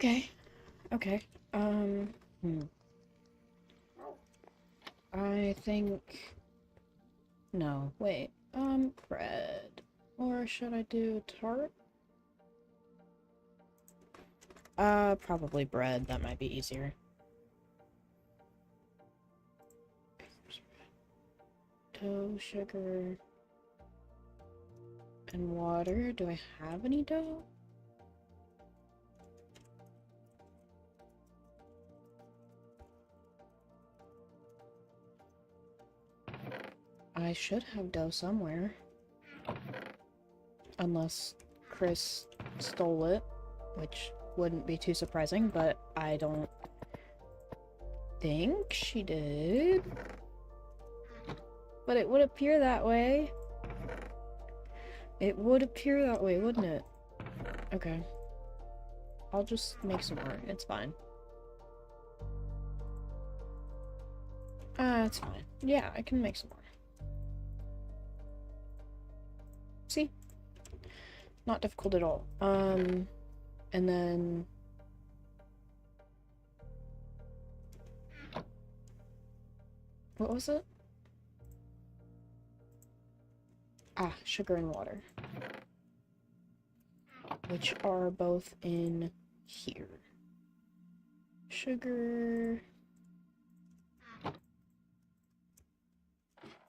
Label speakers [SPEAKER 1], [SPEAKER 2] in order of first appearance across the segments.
[SPEAKER 1] Okay. Okay. Hmm. I think... No, wait. Bread. Or should I do tart? Probably bread. That might be easier. Dough, sugar, and water. Do I have any dough? I should have dough somewhere. Unless Chris stole it, which wouldn't be too surprising, but I don't think she did. But it would appear that way. It would appear that way, wouldn't it? Okay. I'll just make some more. It's fine. It's fine. Yeah, I can make some more. See? Not difficult at all. And then... What was it? Ah, sugar and water. Which are both in here. Sugar...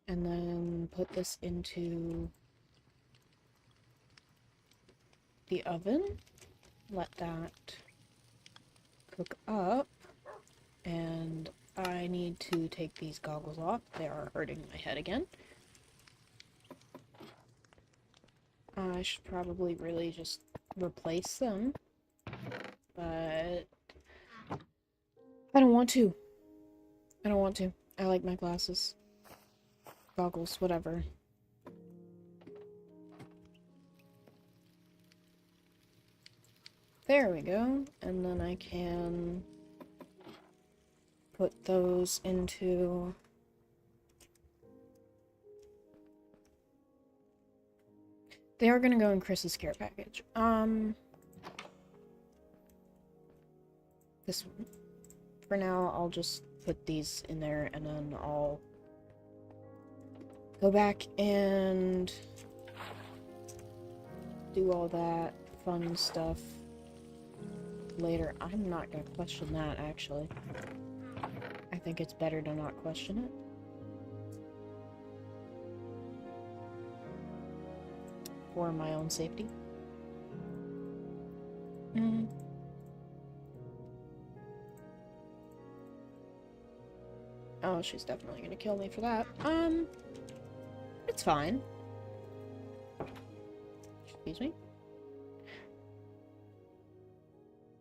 [SPEAKER 1] And then put this into the oven. Let that cook up. And I need to take these goggles off. They are hurting my head again. I should probably really just replace them. But I don't want to. I don't want to. I like my glasses. Goggles, whatever. There we go. And then I can put those into... They are gonna go in Chris's care package. This one. For now, I'll just put these in there, and then I'll go back and do all that fun stuff later. I'm not gonna question that, actually. I think it's better to not question it. For my own safety. Oh, she's definitely gonna kill me for that. It's fine. Excuse me.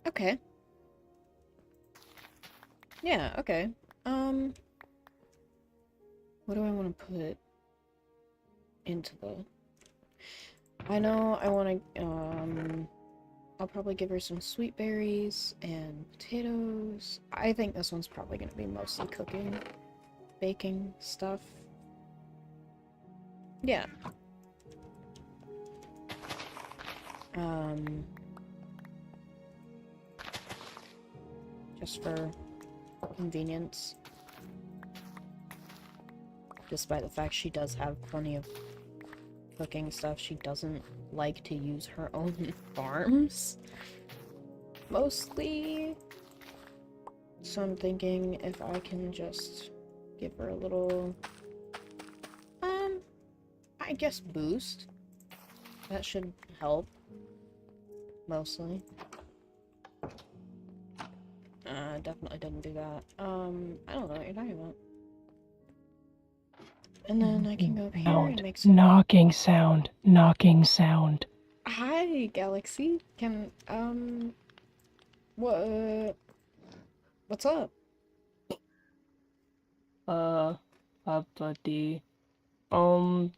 [SPEAKER 1] Okay. Yeah, okay. What do I want to put into the... I know I want to, I'll probably give her some sweet berries and potatoes. I think this one's probably going to be mostly cooking, baking stuff. Yeah. Just for convenience. Despite the fact she does have plenty of cooking stuff, she doesn't like to use her own farms. Mostly. So I'm thinking if I can just give her a little, I guess boost. That should help. Mostly. Definitely didn't do that. I don't know what you're talking about. And then I can go up here and make some...
[SPEAKER 2] Knocking sound. Knocking sound.
[SPEAKER 1] Hi, Galaxy. Can, what's up?
[SPEAKER 2] Buddy. I don't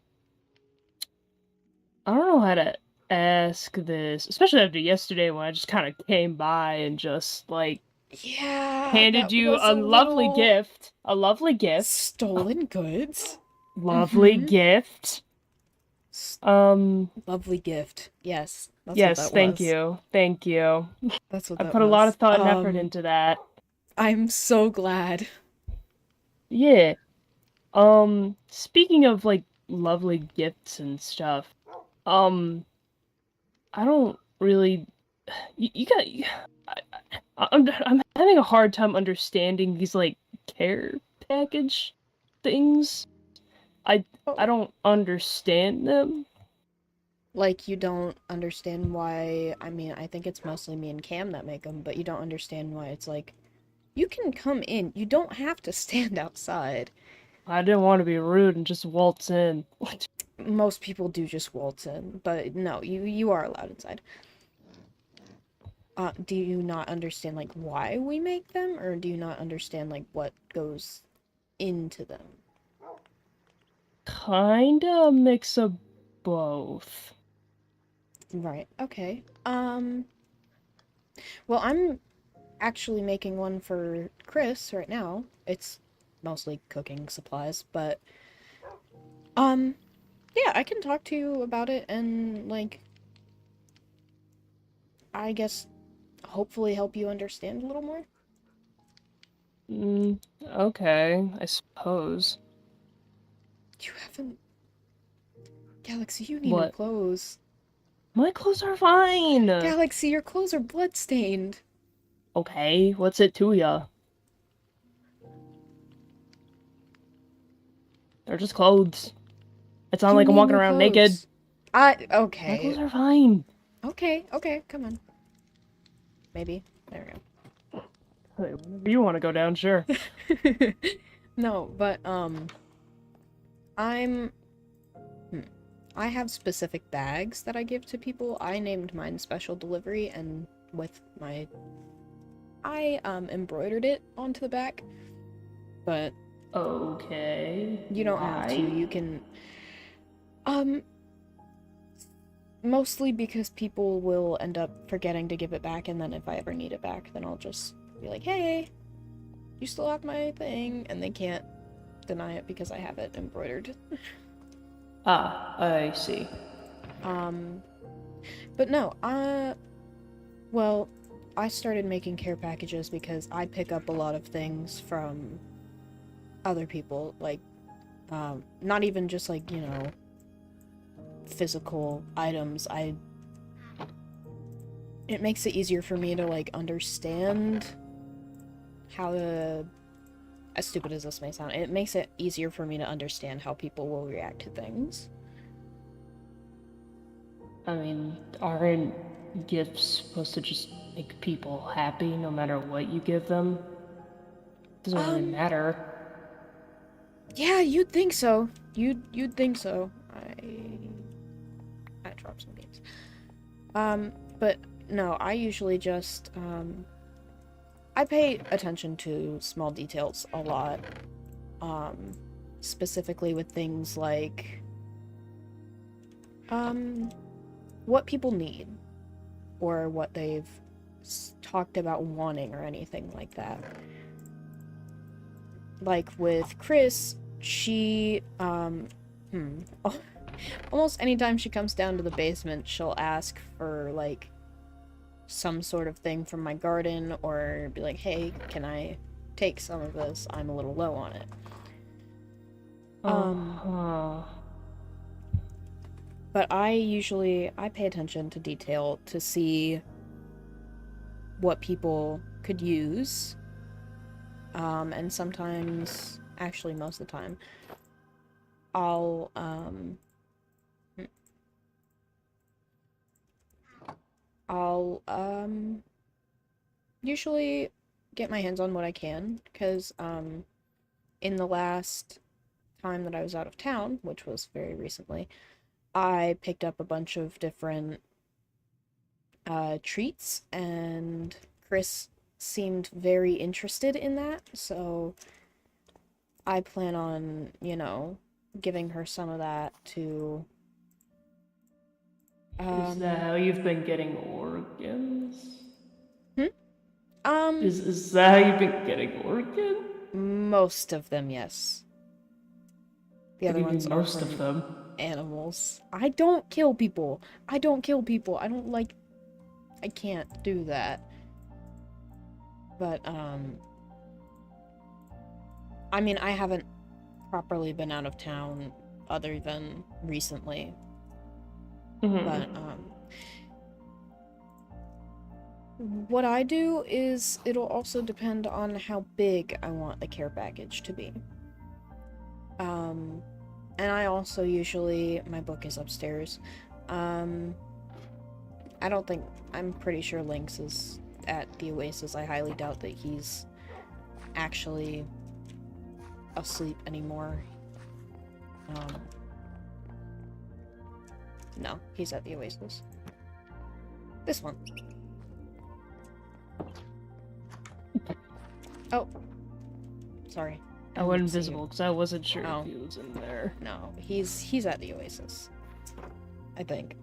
[SPEAKER 2] know how to ask this, especially after yesterday when I just kind of came by and just, like,
[SPEAKER 1] Yeah,
[SPEAKER 2] handed you a lovely gift. A lovely gift.
[SPEAKER 1] Stolen goods?
[SPEAKER 2] Lovely gift.
[SPEAKER 1] Lovely gift. Yes, that's what
[SPEAKER 2] Yes,
[SPEAKER 1] that
[SPEAKER 2] thank
[SPEAKER 1] was.
[SPEAKER 2] you. Thank you.
[SPEAKER 1] That's what
[SPEAKER 2] I
[SPEAKER 1] that
[SPEAKER 2] put a lot of
[SPEAKER 1] was.
[SPEAKER 2] thought and effort into that.
[SPEAKER 1] I'm so glad.
[SPEAKER 2] Yeah. Speaking of like lovely gifts and stuff, um, I don't really. You got. I'm having a hard time understanding these like care package things. I
[SPEAKER 1] Oh,
[SPEAKER 2] I don't understand them.
[SPEAKER 1] like you don't understand why. I mean, I think it's mostly me and Cam that make them, but you don't understand why it's like you can come in. You don't have to stand outside.
[SPEAKER 2] I didn't want to be rude and just waltz in.
[SPEAKER 1] Most people do just waltz in, but no, you are allowed inside. Do you not understand like why we make them, or do you not understand like what goes into them?
[SPEAKER 2] Kinda a mix of both.
[SPEAKER 1] Right. Okay. Well, I'm actually making one for Chris right now. It's mostly cooking supplies, but um yeah, I can talk to you about it and like I guess hopefully help you understand a little more.
[SPEAKER 2] Okay, I suppose.
[SPEAKER 1] You haven't Galaxy, you need new
[SPEAKER 2] What?
[SPEAKER 1] clothes.
[SPEAKER 2] My clothes are fine!
[SPEAKER 1] Galaxy, your clothes are bloodstained.
[SPEAKER 2] Okay, what's it to ya? They're just clothes. It's not
[SPEAKER 1] You
[SPEAKER 2] like I'm
[SPEAKER 1] need
[SPEAKER 2] walking
[SPEAKER 1] new
[SPEAKER 2] around naked.
[SPEAKER 1] clothes.
[SPEAKER 2] My clothes
[SPEAKER 1] Okay.
[SPEAKER 2] are fine.
[SPEAKER 1] Okay, come on. Maybe. There
[SPEAKER 2] Hey, whenever you want to go down, sure.
[SPEAKER 1] we go. No, but I'm hmm. I have specific bags that I give to people. I named mine special delivery and with my I embroidered it onto the back, but
[SPEAKER 2] Okay,
[SPEAKER 1] you don't have to.
[SPEAKER 2] why?
[SPEAKER 1] You can um mostly because people will end up forgetting to give it back and then if I ever need it back, then I'll just be like, "Hey, you still have my thing," and they can't deny it because I have it embroidered.
[SPEAKER 2] Ah, I see.
[SPEAKER 1] Um but no, well, I started making care packages because I pick up a lot of things from other people, like, not even just like, physical items. It makes it easier for me to, like, understand how to, as stupid as this may sound, it makes it easier for me to understand how people will react to things.
[SPEAKER 2] I mean, aren't gifts supposed to just make people happy no matter what you give them? Doesn't really
[SPEAKER 1] Um,
[SPEAKER 2] matter.
[SPEAKER 1] yeah, you'd think so. You'd think so. I dropped some games. But no, I usually just I pay attention to small details a lot. Um Specifically with things like um what people need or what they've talked about wanting or anything like that. Like with Chris, she almost anytime she comes down to the basement, she'll ask for like some sort of thing from my garden or be like, "Hey, can I take some of this? I'm a little low on it." Um
[SPEAKER 2] Uh-huh.
[SPEAKER 1] but I pay attention to detail to see what people could use. And sometimes, actually most of the time, I'll I'll usually get my hands on what I can because in the last time that I was out of town, which was very recently, I picked up a bunch of different treats, and Chris seemed very interested in that, so I plan on, giving her some of that to.
[SPEAKER 2] Is that how you've been getting organs?
[SPEAKER 1] Hmm? Um,
[SPEAKER 2] Is that how you've been getting organs?
[SPEAKER 1] most of them, yes. The other
[SPEAKER 2] Maybe
[SPEAKER 1] ones are
[SPEAKER 2] most of
[SPEAKER 1] from
[SPEAKER 2] them.
[SPEAKER 1] animals. I don't kill people. I don't kill people. I don't like... I can't do that. But, I mean, I haven't properly been out of town other than recently. But, what I do is it'll also depend on how big I want the care package to be. And I also usually, my book is upstairs. I don't think, I'm pretty sure Lynx is at the Oasis. I highly doubt that he's actually asleep anymore. No, he's at the Oasis. This one. Oh. Sorry.
[SPEAKER 2] I went invisible because I wasn't sure
[SPEAKER 1] Oh.
[SPEAKER 2] if he was in there.
[SPEAKER 1] No, he's at the Oasis. I think.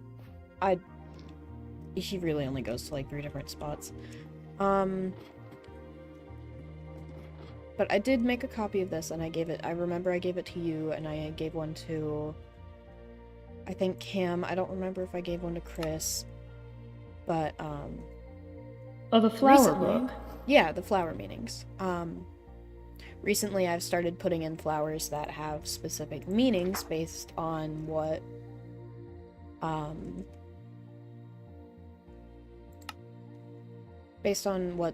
[SPEAKER 1] He really only goes to like 3 different spots. But I did make a copy of this and I remember I gave it to you and I gave one to, I think, Cam. I don't remember if I gave one to Chris. But,
[SPEAKER 2] Oh, the flower
[SPEAKER 1] recently,
[SPEAKER 2] book.
[SPEAKER 1] Yeah, the flower meanings. Recently I've started putting in flowers that have specific meanings based on what,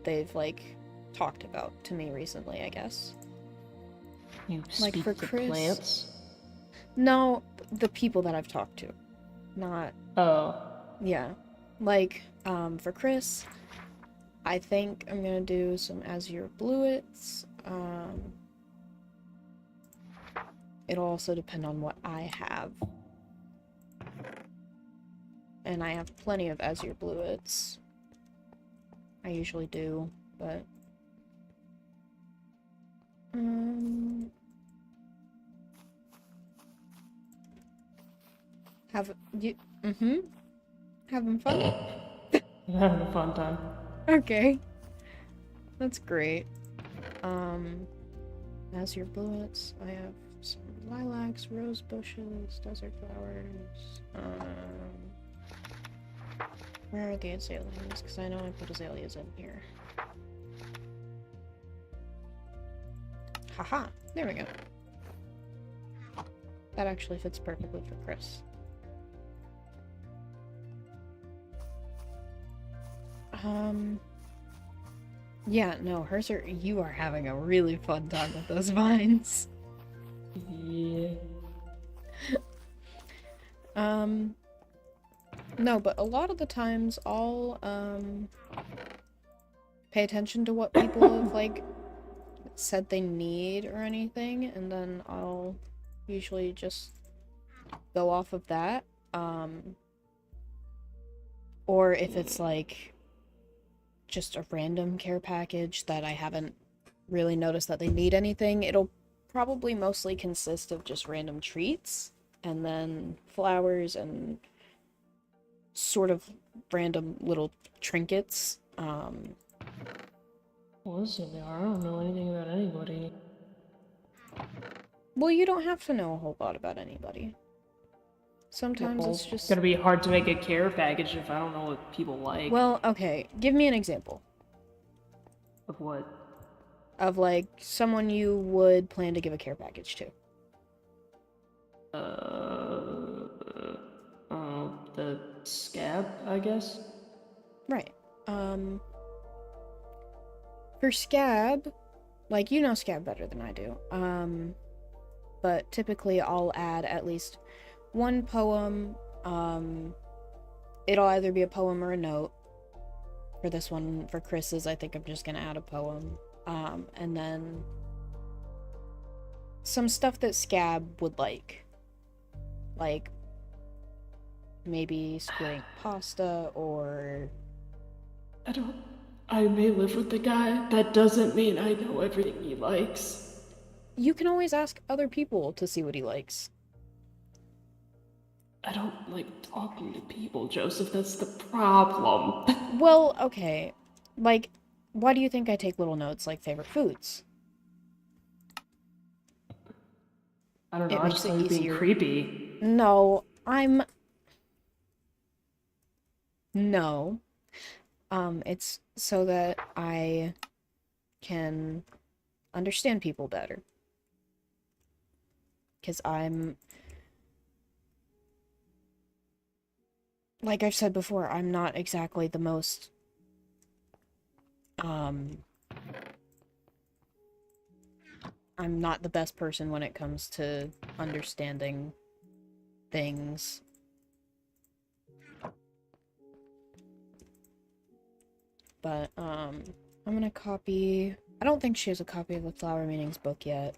[SPEAKER 1] they've, like, talked about to me recently, I guess.
[SPEAKER 2] You
[SPEAKER 1] Like
[SPEAKER 2] speak
[SPEAKER 1] for
[SPEAKER 2] to
[SPEAKER 1] Chris?
[SPEAKER 2] plants?
[SPEAKER 1] No, the people that I've talked to. Not,
[SPEAKER 2] Oh.
[SPEAKER 1] yeah. Like, for Chris, I think I'm gonna do some azure bluets. It'll also depend on what I have. And I have plenty of azure bluets. I usually do, but... Having fun?
[SPEAKER 2] I'm having a fun time.
[SPEAKER 1] Okay. That's great. Azure bluets. I have some lilacs, rose bushes, desert flowers. Where are the azaleas? Because I know I put azaleas in here. Haha! There we go. That actually fits perfectly for Chris. Yeah, no, you are having a really fun time with those vines.
[SPEAKER 2] Yeah.
[SPEAKER 1] No, but a lot of the times I'll, pay attention to what people have, like, said they need or anything, and then I'll usually just go off of that. Or if it's, like, just a random care package that I haven't really noticed that they need anything, it'll probably mostly consist of just random treats, and then flowers and sort of random little trinkets.
[SPEAKER 2] Listen, I don't know anything about anybody.
[SPEAKER 1] Well, you don't have to know a whole lot about anybody. Sometimes
[SPEAKER 2] Well,
[SPEAKER 1] it's just...
[SPEAKER 2] gonna be hard to make a care package if I don't know what people like.
[SPEAKER 1] Well, okay, give me an example.
[SPEAKER 2] Of what?
[SPEAKER 1] Of, like, someone you would plan to give a care package to.
[SPEAKER 2] The scab, I guess?
[SPEAKER 1] Right. For Scab, like, you know Scab better than I do. But typically I'll add at least one poem. It'll either be a poem or a note. For this one, for Chris's, I think I'm just gonna add a poem. And then some stuff that Scab would like. Like, maybe squid ink pasta, or...
[SPEAKER 2] I may live with the guy. That doesn't mean I know everything he likes.
[SPEAKER 1] You can always ask other people to see what he likes.
[SPEAKER 2] I don't like talking to people, Joseph. That's the problem.
[SPEAKER 1] Well, okay. Like, why do you think I take little notes like favorite foods?
[SPEAKER 2] I don't know.
[SPEAKER 1] It
[SPEAKER 2] I
[SPEAKER 1] makes
[SPEAKER 2] just
[SPEAKER 1] it
[SPEAKER 2] thought you were being
[SPEAKER 1] easier.
[SPEAKER 2] creepy.
[SPEAKER 1] No, I'm... No. It's so that I can understand people better. Because I'm... Like I've said before, I'm not exactly the most... I'm not the best person when it comes to understanding things. But, I'm gonna copy... I don't think she has a copy of the Flower Meanings book yet.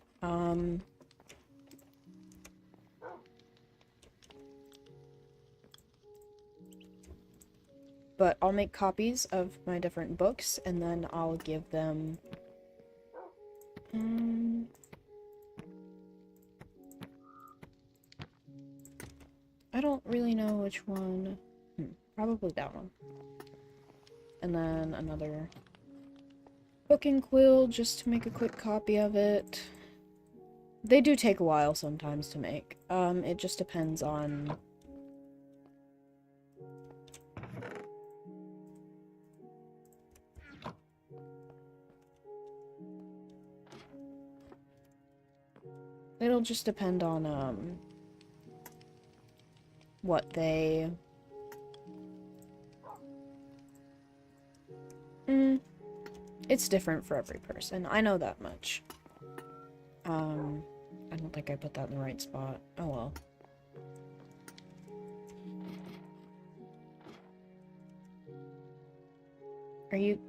[SPEAKER 1] But I'll make copies of my different books, and then I'll give them... I don't really know which one. Probably that one. And then another book and quill, just to make a quick copy of it. They do take a while sometimes to make. It just depends on... It'll just depend on, what they... It's different for every person. I know that much. I don't think I put that in the right spot. Oh well. Are you...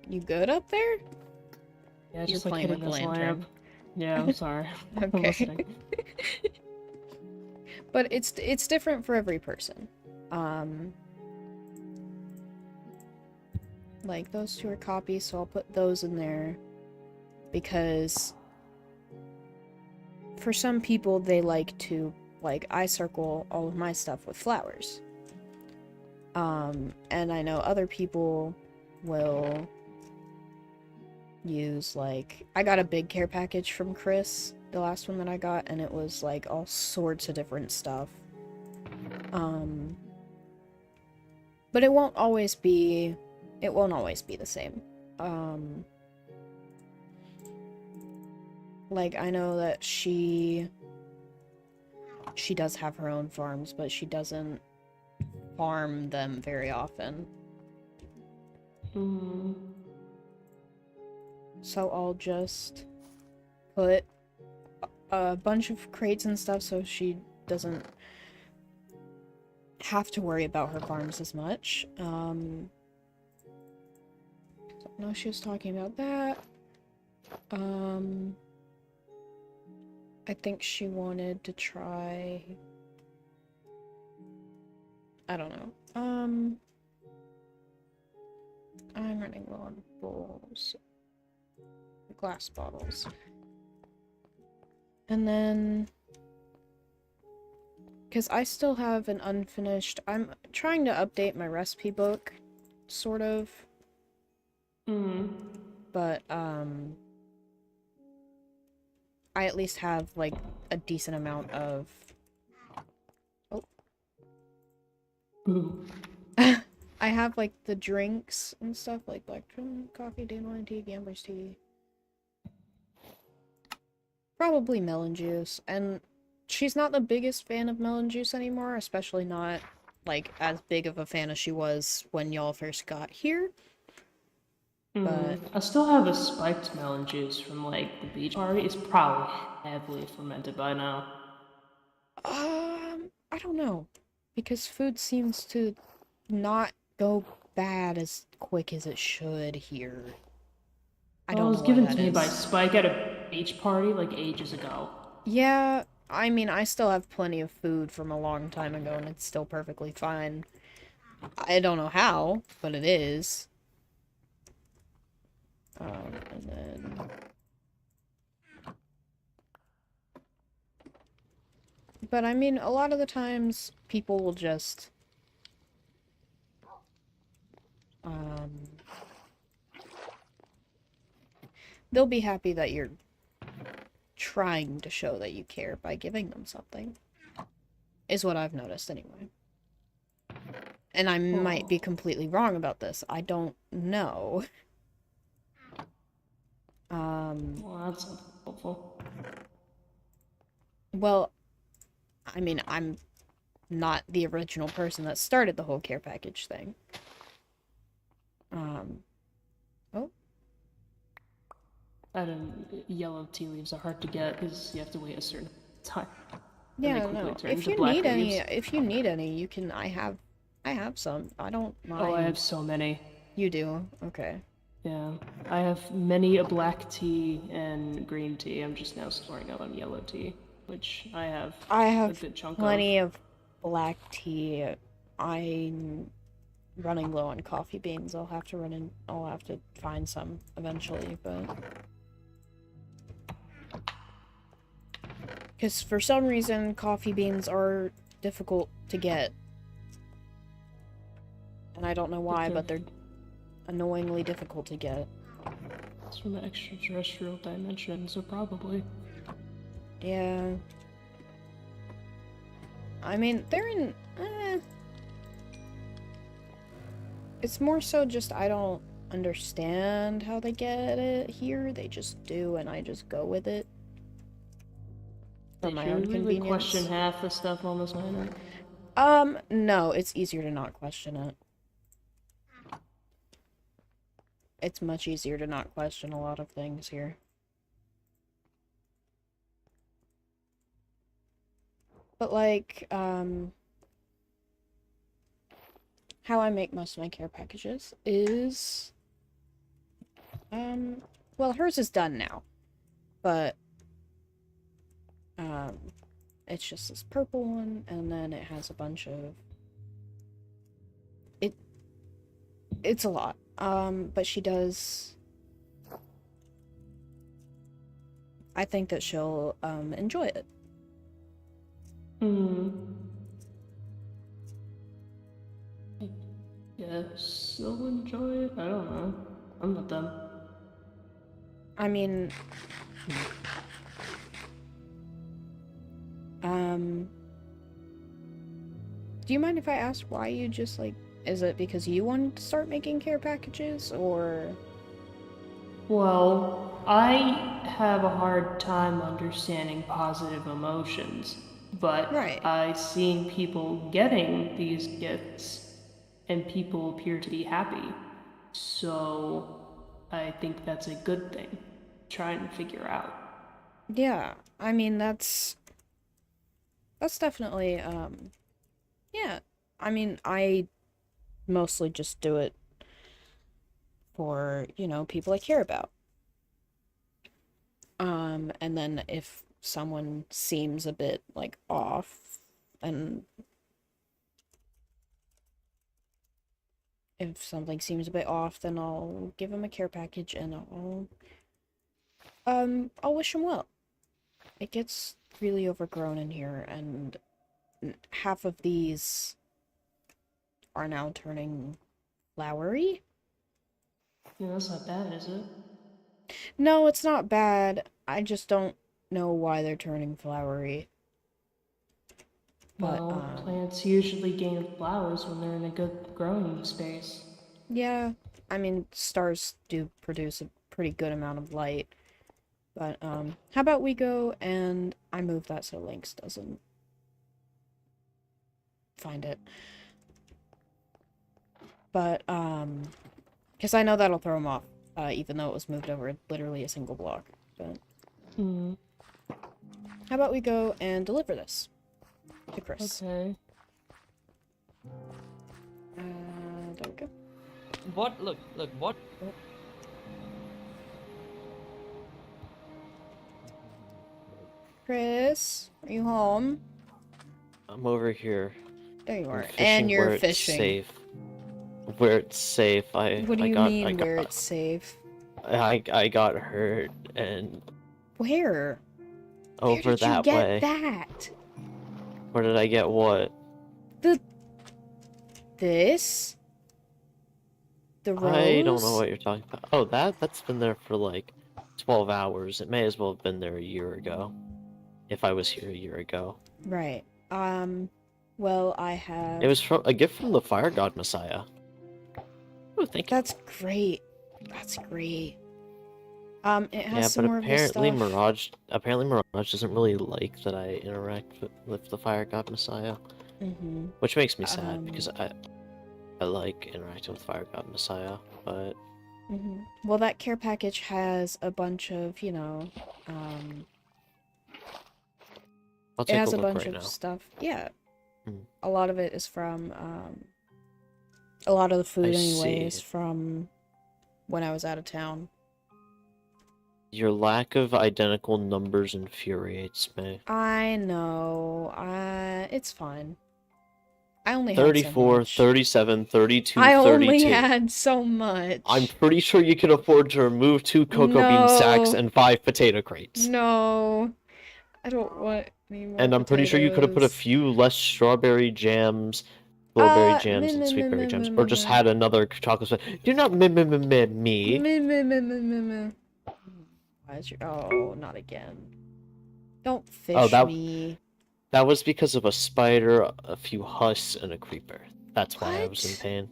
[SPEAKER 1] You good up there?
[SPEAKER 2] Yeah, just
[SPEAKER 1] You're
[SPEAKER 2] like
[SPEAKER 1] playing
[SPEAKER 2] hitting
[SPEAKER 1] with the
[SPEAKER 2] this
[SPEAKER 1] lantern.
[SPEAKER 2] lamp. Yeah, I'm sorry. I'm
[SPEAKER 1] Okay.
[SPEAKER 2] listening.
[SPEAKER 1] But it's different for every person. Like, those two are copies, so I'll put those in there. Because... For some people, they like to... Like, I circle all of my stuff with flowers. And I know other people will use, like... I got a big care package from Chris, the last one that I got, and it was, like, all sorts of different stuff. But it won't always be... It won't always be the same. Like, I know that she does have her own farms, but she doesn't farm them very often. So I'll just put a bunch of crates and stuff so she doesn't have to worry about her farms as much. So no, she was talking about that. I think she wanted to try... I don't know. I'm running low on bowls. Glass bottles. And then... Because I still have an unfinished... I'm trying to update my recipe book, sort of. But, I at least have, like, a decent amount of... Oh. I have, like, the drinks and stuff, like black coffee, dandelion tea, gambler's tea. Probably melon juice, and she's not the biggest fan of melon juice anymore, especially not, like, as big of a fan as she was when y'all first got here. But...
[SPEAKER 2] I still have a spiked melon juice from, like, the beach party. It's probably heavily fermented by now.
[SPEAKER 1] I don't know. Because food seems to not go bad as quick as it should here. I don't
[SPEAKER 2] Well, it
[SPEAKER 1] know
[SPEAKER 2] was
[SPEAKER 1] why
[SPEAKER 2] given
[SPEAKER 1] that
[SPEAKER 2] to me by
[SPEAKER 1] is.
[SPEAKER 2] Spike at a beach party, like, ages ago.
[SPEAKER 1] Yeah, I mean, I still have plenty of food from a long time ago, and it's still perfectly fine. I don't know how, but it is. And then... But I mean, a lot of the times, people will just... They'll be happy that you're trying to show that you care by giving them something. Is what I've noticed anyway. And I might be completely wrong about this. I don't know.
[SPEAKER 2] Well, that's helpful.
[SPEAKER 1] Well, I mean, I'm not the original person that started the whole care package thing. Oh.
[SPEAKER 2] Yellow tea leaves are hard to get because you have to wait a certain time.
[SPEAKER 1] Yeah, no. If you need any, you can. I have some. I don't mind.
[SPEAKER 2] Oh, I have so many.
[SPEAKER 1] You do? Okay.
[SPEAKER 2] Yeah, I have many a black tea and green tea. I'm just now storing up on yellow tea, which I have a good chunk
[SPEAKER 1] plenty of black tea. I'm running low on coffee beans. I'll have to find some eventually, but because for some reason coffee beans are difficult to get. And I don't know why, but they're annoyingly difficult to get.
[SPEAKER 2] It's from the extraterrestrial dimension, so probably.
[SPEAKER 1] Yeah. I mean, they're in... It's more so just I don't understand how they get it here. They just do, and I just go with it. For my own convenience.
[SPEAKER 2] Question half the stuff on this island?
[SPEAKER 1] No, it's easier to not question it. It's much easier to not question a lot of things here. But like, how I make most of my care packages is, well, hers is done now, but, it's just this purple one, and then it has a bunch of, it's a lot. But she does... I think that she'll, enjoy it.
[SPEAKER 2] Yes, they'll enjoy it. I don't know. I'm not them.
[SPEAKER 1] I mean... Do you mind if I ask why you just, like... Is it because you wanted to start making care packages, or...?
[SPEAKER 2] Well, I have a hard time understanding positive emotions, but
[SPEAKER 1] Right.
[SPEAKER 2] I've seen people getting these gifts, and people appear to be happy. So, I think that's a good thing. Trying to figure out.
[SPEAKER 1] Yeah, I mean, that's definitely, yeah. I mean, I mostly just do it for, you know, people I care about. And then if someone seems a bit, like, off, and if something seems a bit off, then I'll give them a care package and I'll wish them well. It gets really overgrown in here, and half of these are now turning flowery.
[SPEAKER 2] Yeah, that's not bad, is it?
[SPEAKER 1] No, it's not bad. I just don't know why they're turning flowery. But,
[SPEAKER 2] well, plants usually gain flowers when they're in a good growing space.
[SPEAKER 1] Yeah, I mean, stars do produce a pretty good amount of light. But, how about we go and I move that so Lynx doesn't find it. But, because I know that'll throw him off, even though it was moved over literally a single block. But, how about we go and deliver this to Chris?
[SPEAKER 2] Okay.
[SPEAKER 1] There we go.
[SPEAKER 3] What? Look, what?
[SPEAKER 1] Chris, are you home?
[SPEAKER 3] I'm over here.
[SPEAKER 1] There you
[SPEAKER 3] I'm
[SPEAKER 1] are.
[SPEAKER 3] fishing
[SPEAKER 1] And you're
[SPEAKER 3] where
[SPEAKER 1] fishing.
[SPEAKER 3] It's safe. Where it's safe.
[SPEAKER 1] What do you mean where it's safe?
[SPEAKER 3] I got hurt and
[SPEAKER 1] Where?
[SPEAKER 3] over that
[SPEAKER 1] Where
[SPEAKER 3] way.
[SPEAKER 1] did you get that?
[SPEAKER 3] Where did I get what?
[SPEAKER 1] This? The rose?
[SPEAKER 3] I don't know what you're talking about. Oh, that's been there for like 12 hours. It may as well have been there a year ago. If I was here a year ago.
[SPEAKER 1] Right. Well, I have...
[SPEAKER 3] It was from a gift from the Fire God Messiah. Oh, thank you.
[SPEAKER 1] That's great. That's great. It has
[SPEAKER 3] Yeah,
[SPEAKER 1] some
[SPEAKER 3] but
[SPEAKER 1] more of this
[SPEAKER 3] apparently
[SPEAKER 1] stuff.
[SPEAKER 3] Mirage doesn't really like that I interact with the Fire God Messiah.
[SPEAKER 1] Mm-hmm.
[SPEAKER 3] Which makes me sad, because I like interacting with Fire God Messiah, but...
[SPEAKER 1] Mm-hmm. Well, that care package has a bunch of, you know,
[SPEAKER 3] I'll
[SPEAKER 1] it
[SPEAKER 3] take
[SPEAKER 1] has
[SPEAKER 3] a
[SPEAKER 1] a
[SPEAKER 3] look
[SPEAKER 1] bunch
[SPEAKER 3] right
[SPEAKER 1] of
[SPEAKER 3] now.
[SPEAKER 1] stuff. Yeah.
[SPEAKER 3] Hmm.
[SPEAKER 1] A lot of it is from, a lot of the food
[SPEAKER 3] I
[SPEAKER 1] anyway
[SPEAKER 3] see.
[SPEAKER 1] is from when I was out of town.
[SPEAKER 3] Your lack of identical numbers infuriates me.
[SPEAKER 1] I know. It's fine. I only had so
[SPEAKER 3] 34,
[SPEAKER 1] much.
[SPEAKER 3] 37, 32,
[SPEAKER 1] I only
[SPEAKER 3] 32.
[SPEAKER 1] had so much.
[SPEAKER 3] I'm pretty sure you can afford to remove 2 cocoa bean sacks
[SPEAKER 1] No.
[SPEAKER 3] and 5 potato crates.
[SPEAKER 1] No. I don't want any more
[SPEAKER 3] And I'm pretty sure you could have put a
[SPEAKER 1] potatoes.
[SPEAKER 3] few less strawberry jams, blueberry jams, and
[SPEAKER 1] Meh, meh,
[SPEAKER 3] sweetberry
[SPEAKER 1] meh,
[SPEAKER 3] jams,
[SPEAKER 1] meh,
[SPEAKER 3] or just
[SPEAKER 1] meh,
[SPEAKER 3] had another chocolate spread. You're not me.
[SPEAKER 1] meh. Meh, meh, meh, meh, meh, meh. Why is your... Oh, not again. Don't fish
[SPEAKER 3] Oh,
[SPEAKER 1] me.
[SPEAKER 3] that was because of a spider, a few husks, and a creeper. That's why I was in
[SPEAKER 1] What?
[SPEAKER 3] pain.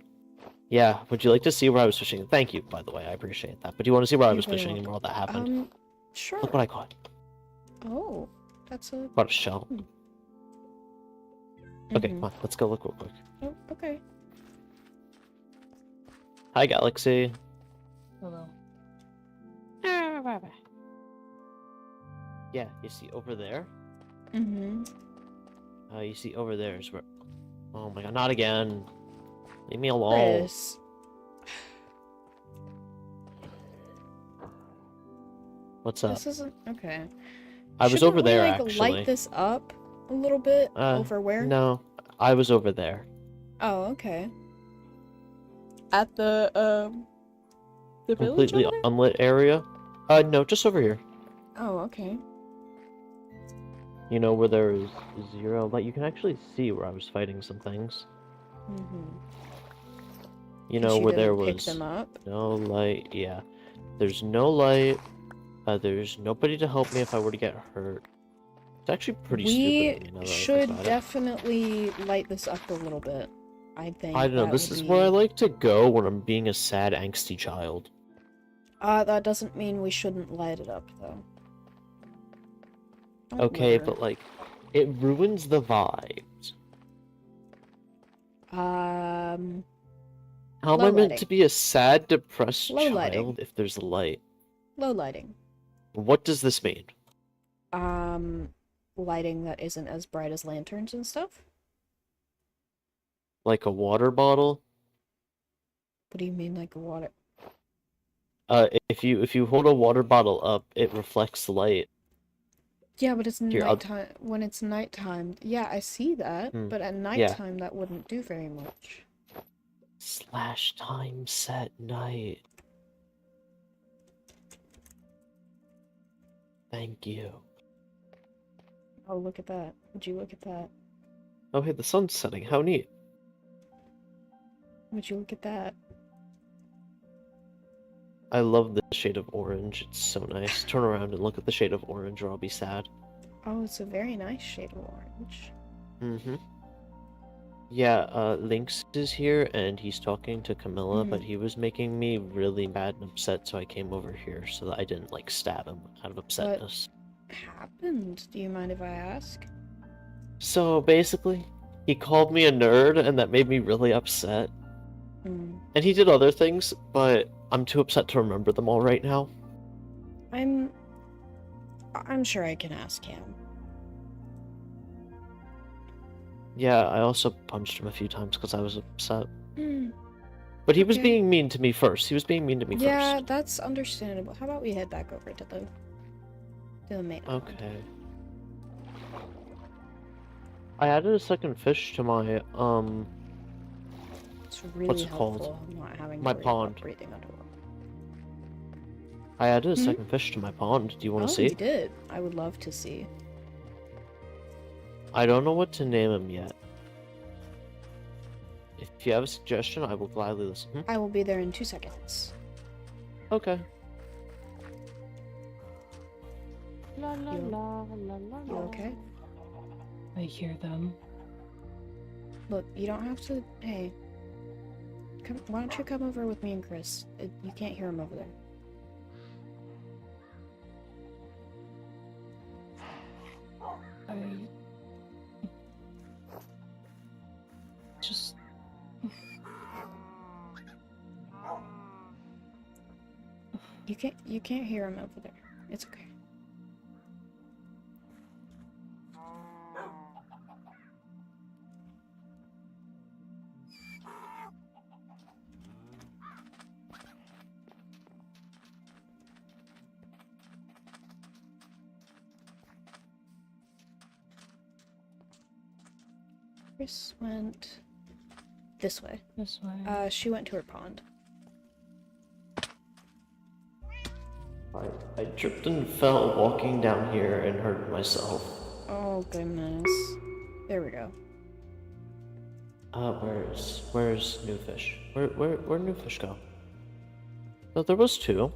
[SPEAKER 3] Yeah, would you like to see where I was fishing? Thank you, by the way, I appreciate that. But do you want to see where I
[SPEAKER 1] You're
[SPEAKER 3] was
[SPEAKER 1] very
[SPEAKER 3] fishing and where all that happened?
[SPEAKER 1] Sure.
[SPEAKER 3] Look what I caught.
[SPEAKER 1] Oh, that's a...
[SPEAKER 3] Caught a shell. Okay,
[SPEAKER 1] Mhm.
[SPEAKER 3] come on, let's go look real quick.
[SPEAKER 1] Oh, okay.
[SPEAKER 3] Hi, Galaxy.
[SPEAKER 2] Hello.
[SPEAKER 3] Yeah, you see over there?
[SPEAKER 1] Mm-hmm.
[SPEAKER 3] You see over there is where... Oh my god, not again. Leave me alone.
[SPEAKER 1] Chris.
[SPEAKER 3] What's up?
[SPEAKER 1] This isn't... Okay.
[SPEAKER 3] I was
[SPEAKER 1] Shouldn't
[SPEAKER 3] over
[SPEAKER 1] we,
[SPEAKER 3] there,
[SPEAKER 1] like,
[SPEAKER 3] actually.
[SPEAKER 1] light this up a little bit? Over where?
[SPEAKER 3] No, I was over there.
[SPEAKER 1] Oh, okay. At the village
[SPEAKER 3] Completely
[SPEAKER 1] over there?
[SPEAKER 3] unlit area? No, just over here.
[SPEAKER 1] Oh, okay.
[SPEAKER 3] You know, where there is 0 light. You can actually see where I was fighting some things.
[SPEAKER 1] Mm-hmm.
[SPEAKER 3] You know, where there
[SPEAKER 1] pick
[SPEAKER 3] was
[SPEAKER 1] them up?
[SPEAKER 3] no light. Yeah. There's no light. There's nobody to help me if I were to get hurt. It's actually pretty stupid of me now that I think
[SPEAKER 1] should
[SPEAKER 3] about it.
[SPEAKER 1] definitely light this up a little bit. I think
[SPEAKER 3] I don't know,
[SPEAKER 1] that
[SPEAKER 3] this
[SPEAKER 1] would
[SPEAKER 3] is where I
[SPEAKER 1] be-
[SPEAKER 3] like to go when I'm being a sad, angsty child.
[SPEAKER 1] That doesn't mean we shouldn't light it up, though. Don't
[SPEAKER 3] Okay,
[SPEAKER 1] litter.
[SPEAKER 3] but like, it ruins the vibes. How am I
[SPEAKER 1] Low
[SPEAKER 3] meant
[SPEAKER 1] lighting.
[SPEAKER 3] to be a sad, depressed
[SPEAKER 1] Low
[SPEAKER 3] child
[SPEAKER 1] lighting.
[SPEAKER 3] if there's light?
[SPEAKER 1] Low lighting.
[SPEAKER 3] What does this mean?
[SPEAKER 1] Lighting that isn't as bright as lanterns and stuff?
[SPEAKER 3] Like a water bottle?
[SPEAKER 1] What do you mean, like water?
[SPEAKER 3] If you hold a water bottle up, it reflects light.
[SPEAKER 1] Yeah, but it's
[SPEAKER 3] Here,
[SPEAKER 1] nighttime. When it's nighttime, yeah, I see that.
[SPEAKER 3] Hmm,
[SPEAKER 1] But at
[SPEAKER 3] yeah.
[SPEAKER 1] nighttime, that wouldn't do very much.
[SPEAKER 3] / time set night. Thank you.
[SPEAKER 1] Oh, look at that. Would you look at that?
[SPEAKER 3] Oh, hey, the sun's setting. How neat.
[SPEAKER 1] Would you look at that?
[SPEAKER 3] I love the shade of orange. It's so nice. Turn around and look at the shade of orange or I'll be sad.
[SPEAKER 1] Oh, it's a very nice shade of orange.
[SPEAKER 3] Mm-hmm. Yeah, Lynx is here and he's talking to Camilla, but he was making me really mad and upset, so I came over here so that I didn't, like, stab him out of upsetness.
[SPEAKER 1] Happened? Do you mind if I ask?
[SPEAKER 3] So, basically, he called me a nerd and that made me really upset.
[SPEAKER 1] Hmm.
[SPEAKER 3] And he did other things, but I'm too upset to remember them all right now.
[SPEAKER 1] I'm sure I can ask him.
[SPEAKER 3] Yeah, I also punched him a few times because I was upset.
[SPEAKER 1] Hmm.
[SPEAKER 3] But he was
[SPEAKER 1] Okay.
[SPEAKER 3] being mean to me first. He was being mean to me
[SPEAKER 1] Yeah,
[SPEAKER 3] first.
[SPEAKER 1] that's understandable. How about we head back over to the main island?
[SPEAKER 3] Okay. I added a second fish to my,
[SPEAKER 1] It's really
[SPEAKER 3] what's it called?
[SPEAKER 1] helpful not having to
[SPEAKER 3] My
[SPEAKER 1] worry about
[SPEAKER 3] pond.
[SPEAKER 1] breathing underwater.
[SPEAKER 3] I added a
[SPEAKER 1] Hmm?
[SPEAKER 3] second fish to my pond. Do you want
[SPEAKER 1] Oh,
[SPEAKER 3] to see?
[SPEAKER 1] you did. I would love to see.
[SPEAKER 3] I don't know what to name him yet. If you have a suggestion, I will gladly listen.
[SPEAKER 1] I will be there in 2 seconds.
[SPEAKER 3] Okay.
[SPEAKER 1] You okay?
[SPEAKER 2] I hear them.
[SPEAKER 1] Look, you don't have to. Hey, come. Why don't you come over with me and Chris? You can't hear him over there.
[SPEAKER 2] I just
[SPEAKER 1] You can't hear him over there. It's okay. Chris went this way.
[SPEAKER 2] this way.
[SPEAKER 1] She went to her pond.
[SPEAKER 3] I tripped and fell walking down here and hurt myself.
[SPEAKER 1] Oh goodness. There we go.
[SPEAKER 3] Where's Newfish? Where'd Newfish go? No, there was two.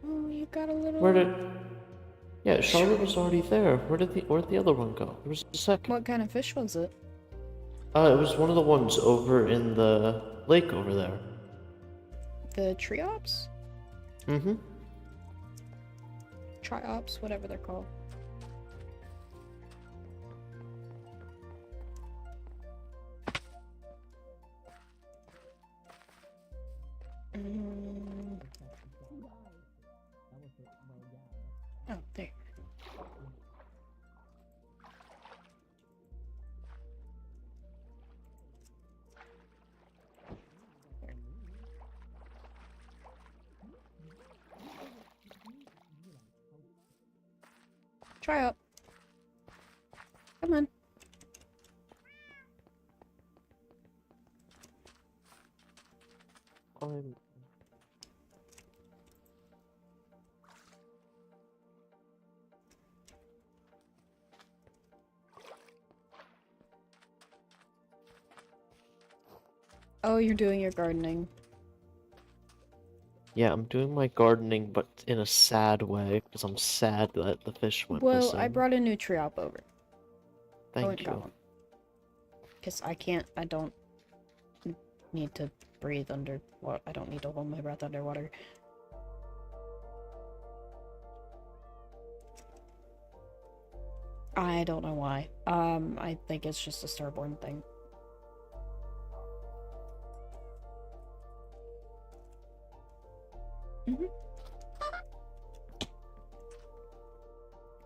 [SPEAKER 1] Oh, you got a little.
[SPEAKER 3] Where did? Yeah, Charlotte was already there. Where'd the other one go? There was a second.
[SPEAKER 1] What kind of fish was it?
[SPEAKER 3] It was one of the ones over in the lake over there.
[SPEAKER 1] The triops?
[SPEAKER 3] Mm-hmm.
[SPEAKER 1] Triops, whatever they're called. Mm. Oh, there. Try up. Come on.
[SPEAKER 3] I'm...
[SPEAKER 1] Oh, you're doing your gardening.
[SPEAKER 3] Yeah, I'm doing my gardening, but in a sad way, because I'm sad that the fish went
[SPEAKER 1] Well,
[SPEAKER 3] missing.
[SPEAKER 1] I brought a new triop over. I went
[SPEAKER 3] Thank
[SPEAKER 1] and got
[SPEAKER 3] you.
[SPEAKER 1] one. Because I don't need to breathe under what I don't need to hold my breath underwater. I don't know why. I think it's just a starborn thing.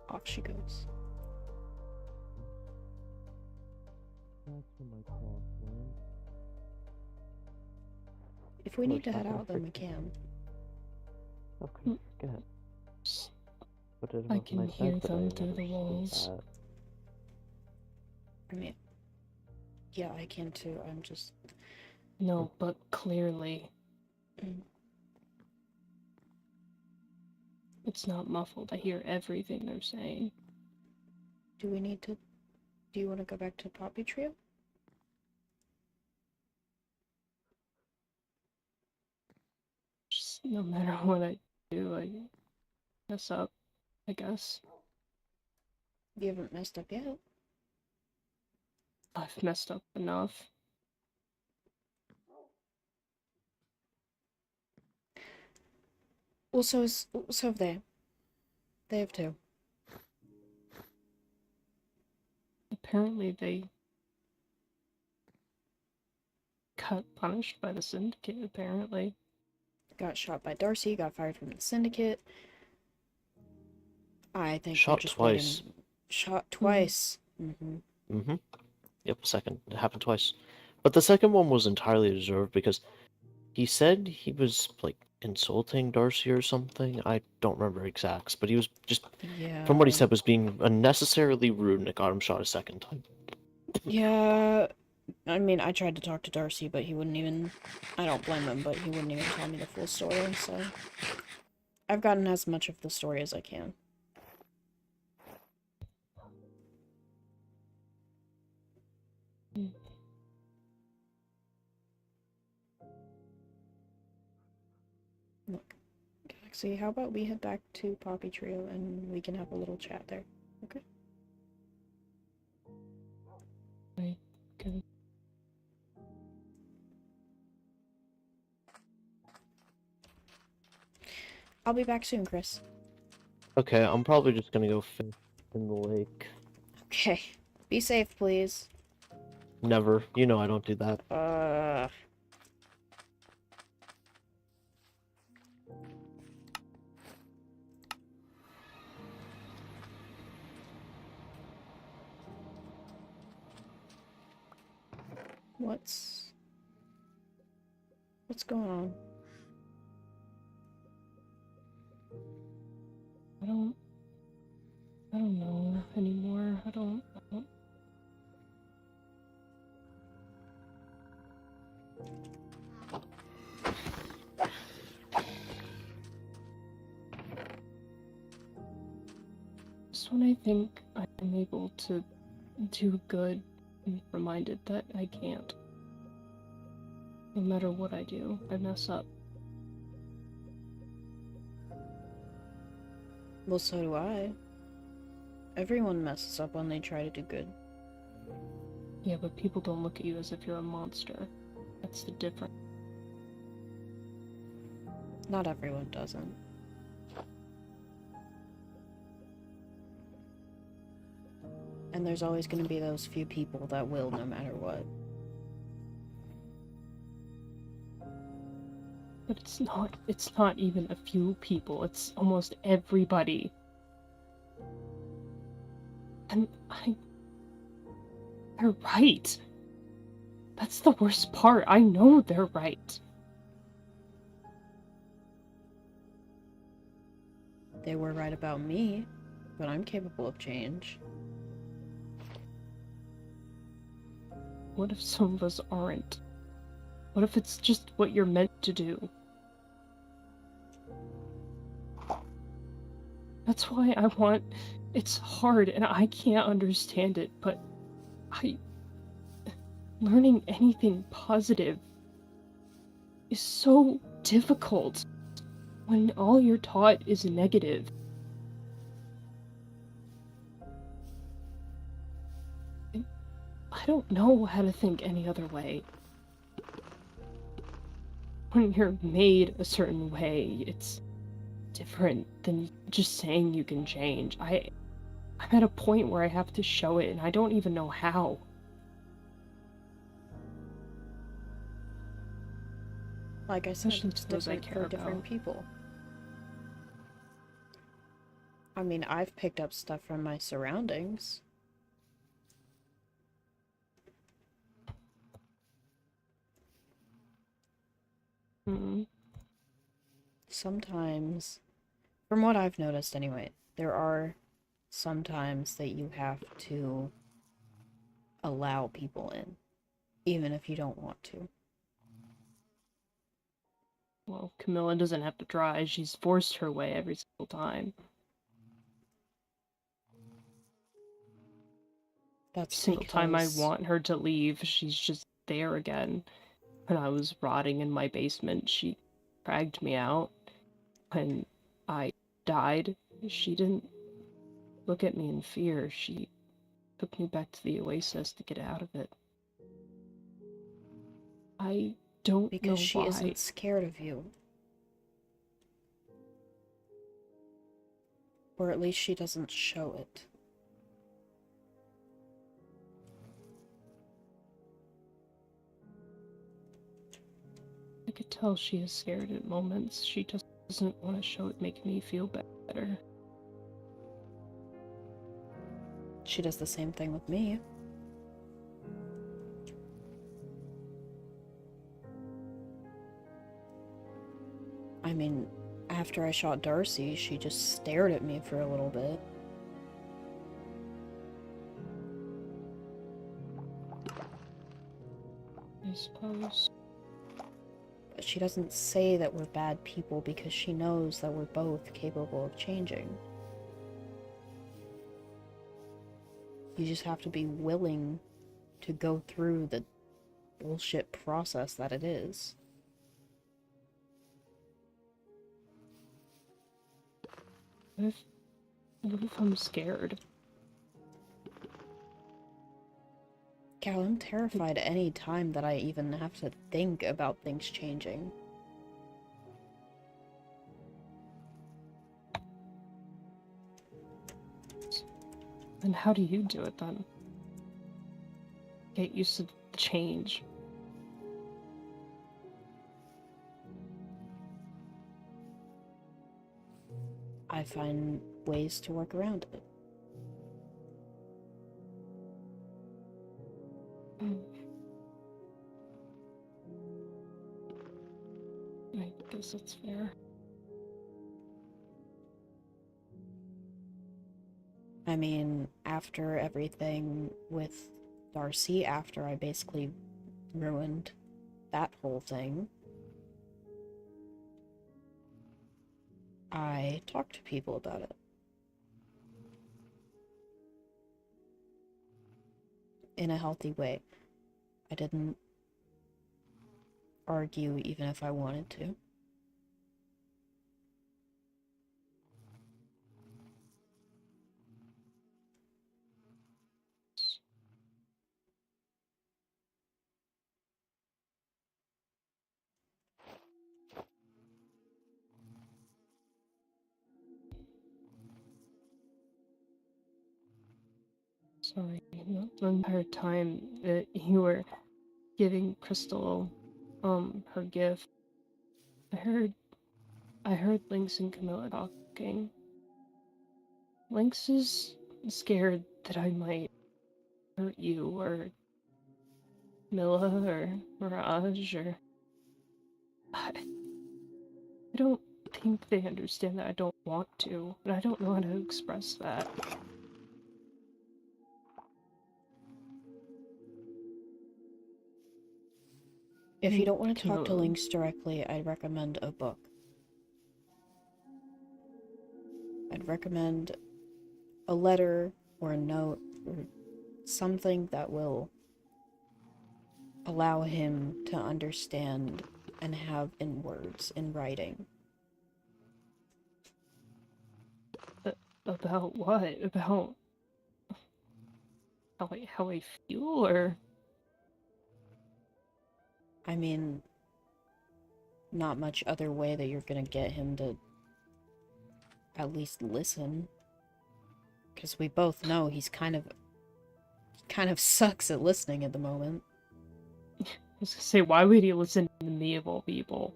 [SPEAKER 1] Off she goes. If we need to head out, then we can.
[SPEAKER 3] Okay, go ahead. Put it
[SPEAKER 2] I
[SPEAKER 3] above
[SPEAKER 2] can
[SPEAKER 3] my
[SPEAKER 2] hear
[SPEAKER 3] bed, but
[SPEAKER 2] them
[SPEAKER 3] I
[SPEAKER 2] through
[SPEAKER 3] never
[SPEAKER 2] the
[SPEAKER 3] did
[SPEAKER 2] walls.
[SPEAKER 3] that.
[SPEAKER 1] I mean, yeah, I can too. I'm just.
[SPEAKER 2] No, but clearly.
[SPEAKER 1] Mm.
[SPEAKER 2] It's not muffled. I hear everything they're saying.
[SPEAKER 1] Do we need to? Do you want to go back to Poppy Trio?
[SPEAKER 2] Just no matter what I do, I mess up, I guess.
[SPEAKER 1] You haven't messed up yet.
[SPEAKER 2] I've messed up enough.
[SPEAKER 1] Well, so have they. They have too.
[SPEAKER 2] Apparently they got punished by the Syndicate, apparently.
[SPEAKER 1] Got shot by Darcy. Got fired from the Syndicate. I think
[SPEAKER 3] Shot
[SPEAKER 1] they're just
[SPEAKER 3] twice.
[SPEAKER 1] waiting. Shot twice. Mm-hmm.
[SPEAKER 3] Mm-hmm. Yep, second. It happened twice. But the second one was entirely deserved because he said he was, like, insulting Darcy or something. I don't remember exacts, but he was just,
[SPEAKER 1] Yeah.
[SPEAKER 3] from what he said, was being unnecessarily rude and it got him shot a second time.
[SPEAKER 1] Yeah. I mean, I tried to talk to Darcy, but he wouldn't even. I don't blame him, but he wouldn't even tell me the full story, so. I've gotten as much of the story as I can. Look, gotta Lexi, how about we head back to Poppy Trio and we can have a little chat there, okay?
[SPEAKER 2] Right. Good.
[SPEAKER 1] I'll be back soon, Chris.
[SPEAKER 3] Okay, I'm probably just gonna go fish in the lake.
[SPEAKER 1] Okay. Be safe, please.
[SPEAKER 3] Never. You know I don't do that.
[SPEAKER 1] What's going on?
[SPEAKER 2] I don't know anymore. I don't. Just when I think I'm able to do good, I'm reminded that I can't. No matter what I do, I mess up.
[SPEAKER 1] Well, so do I. Everyone messes up when they try to do good.
[SPEAKER 2] Yeah, but people don't look at you as if you're a monster. That's the difference.
[SPEAKER 1] Not everyone doesn't. And there's always going to be those few people that will, no matter what.
[SPEAKER 2] But it's not even a few people, it's almost everybody. And they're right. That's the worst part. I know they're right.
[SPEAKER 1] They were right about me, but I'm capable of change.
[SPEAKER 2] What if some of us aren't? What if it's just what you're meant to do? That's why it's hard and I can't understand it, but learning anything positive is so difficult when all you're taught is negative. I don't know how to think any other way. When you're made a certain way, it's different than just saying you can change. I'm at a point where I have to show it, and I don't even know how.
[SPEAKER 1] Like I said,
[SPEAKER 2] Especially
[SPEAKER 1] it's
[SPEAKER 2] to those I
[SPEAKER 1] different
[SPEAKER 2] care
[SPEAKER 1] for different
[SPEAKER 2] about.
[SPEAKER 1] people. I mean, I've picked up stuff from my surroundings. Sometimes, from what I've noticed anyway, there are sometimes that you have to allow people in, even if you don't want to.
[SPEAKER 2] Well, Camilla doesn't have to try. She's forced her way every single time.
[SPEAKER 1] That's
[SPEAKER 2] Every single time I
[SPEAKER 1] because...
[SPEAKER 2] want her to leave, she's just there again. When I was rotting in my basement, she dragged me out. When I died, she didn't look at me in fear. She took me back to the Oasis to get out of it. I don't know
[SPEAKER 1] Because she
[SPEAKER 2] why.
[SPEAKER 1] isn't scared of you. Or at least she doesn't show it.
[SPEAKER 2] I could tell she is scared at moments. She just doesn't want to show it, making me feel better.
[SPEAKER 1] She does the same thing with me. I mean, after I shot Darcy, she just stared at me for a little bit.
[SPEAKER 2] I suppose.
[SPEAKER 1] But she doesn't say that we're bad people because she knows that we're both capable of changing. You just have to be willing to go through the bullshit process that it is.
[SPEAKER 2] What if I'm scared?
[SPEAKER 1] Cal, I'm terrified any time that I even have to think about things changing.
[SPEAKER 2] Then how do you do it then? Get used to the change.
[SPEAKER 1] I find ways to work around it.
[SPEAKER 2] I guess that's fair.
[SPEAKER 1] I mean, after everything with Darcy, after I basically ruined that whole thing, I talked to people about it. In a healthy way. I didn't argue even if I wanted to.
[SPEAKER 2] Sorry, the entire time that you were giving Crystal, her gift, I heard Lynx and Camilla talking. Lynx is scared that I might hurt you, or Milla, or Mirage, or... I don't think they understand that I don't want to, and I don't know how to express that.
[SPEAKER 1] If you don't want to talk to
[SPEAKER 2] Camilla.
[SPEAKER 1] Lynx directly, I'd recommend a book. I'd recommend a letter or a note or something that will allow him to understand and have in words, in writing.
[SPEAKER 2] About what? About how I feel, or...
[SPEAKER 1] I mean, not much other way that you're gonna get him to at least listen. Because we both know he kind of sucks at listening at the moment.
[SPEAKER 2] I was gonna say, why would he listen to me of all people?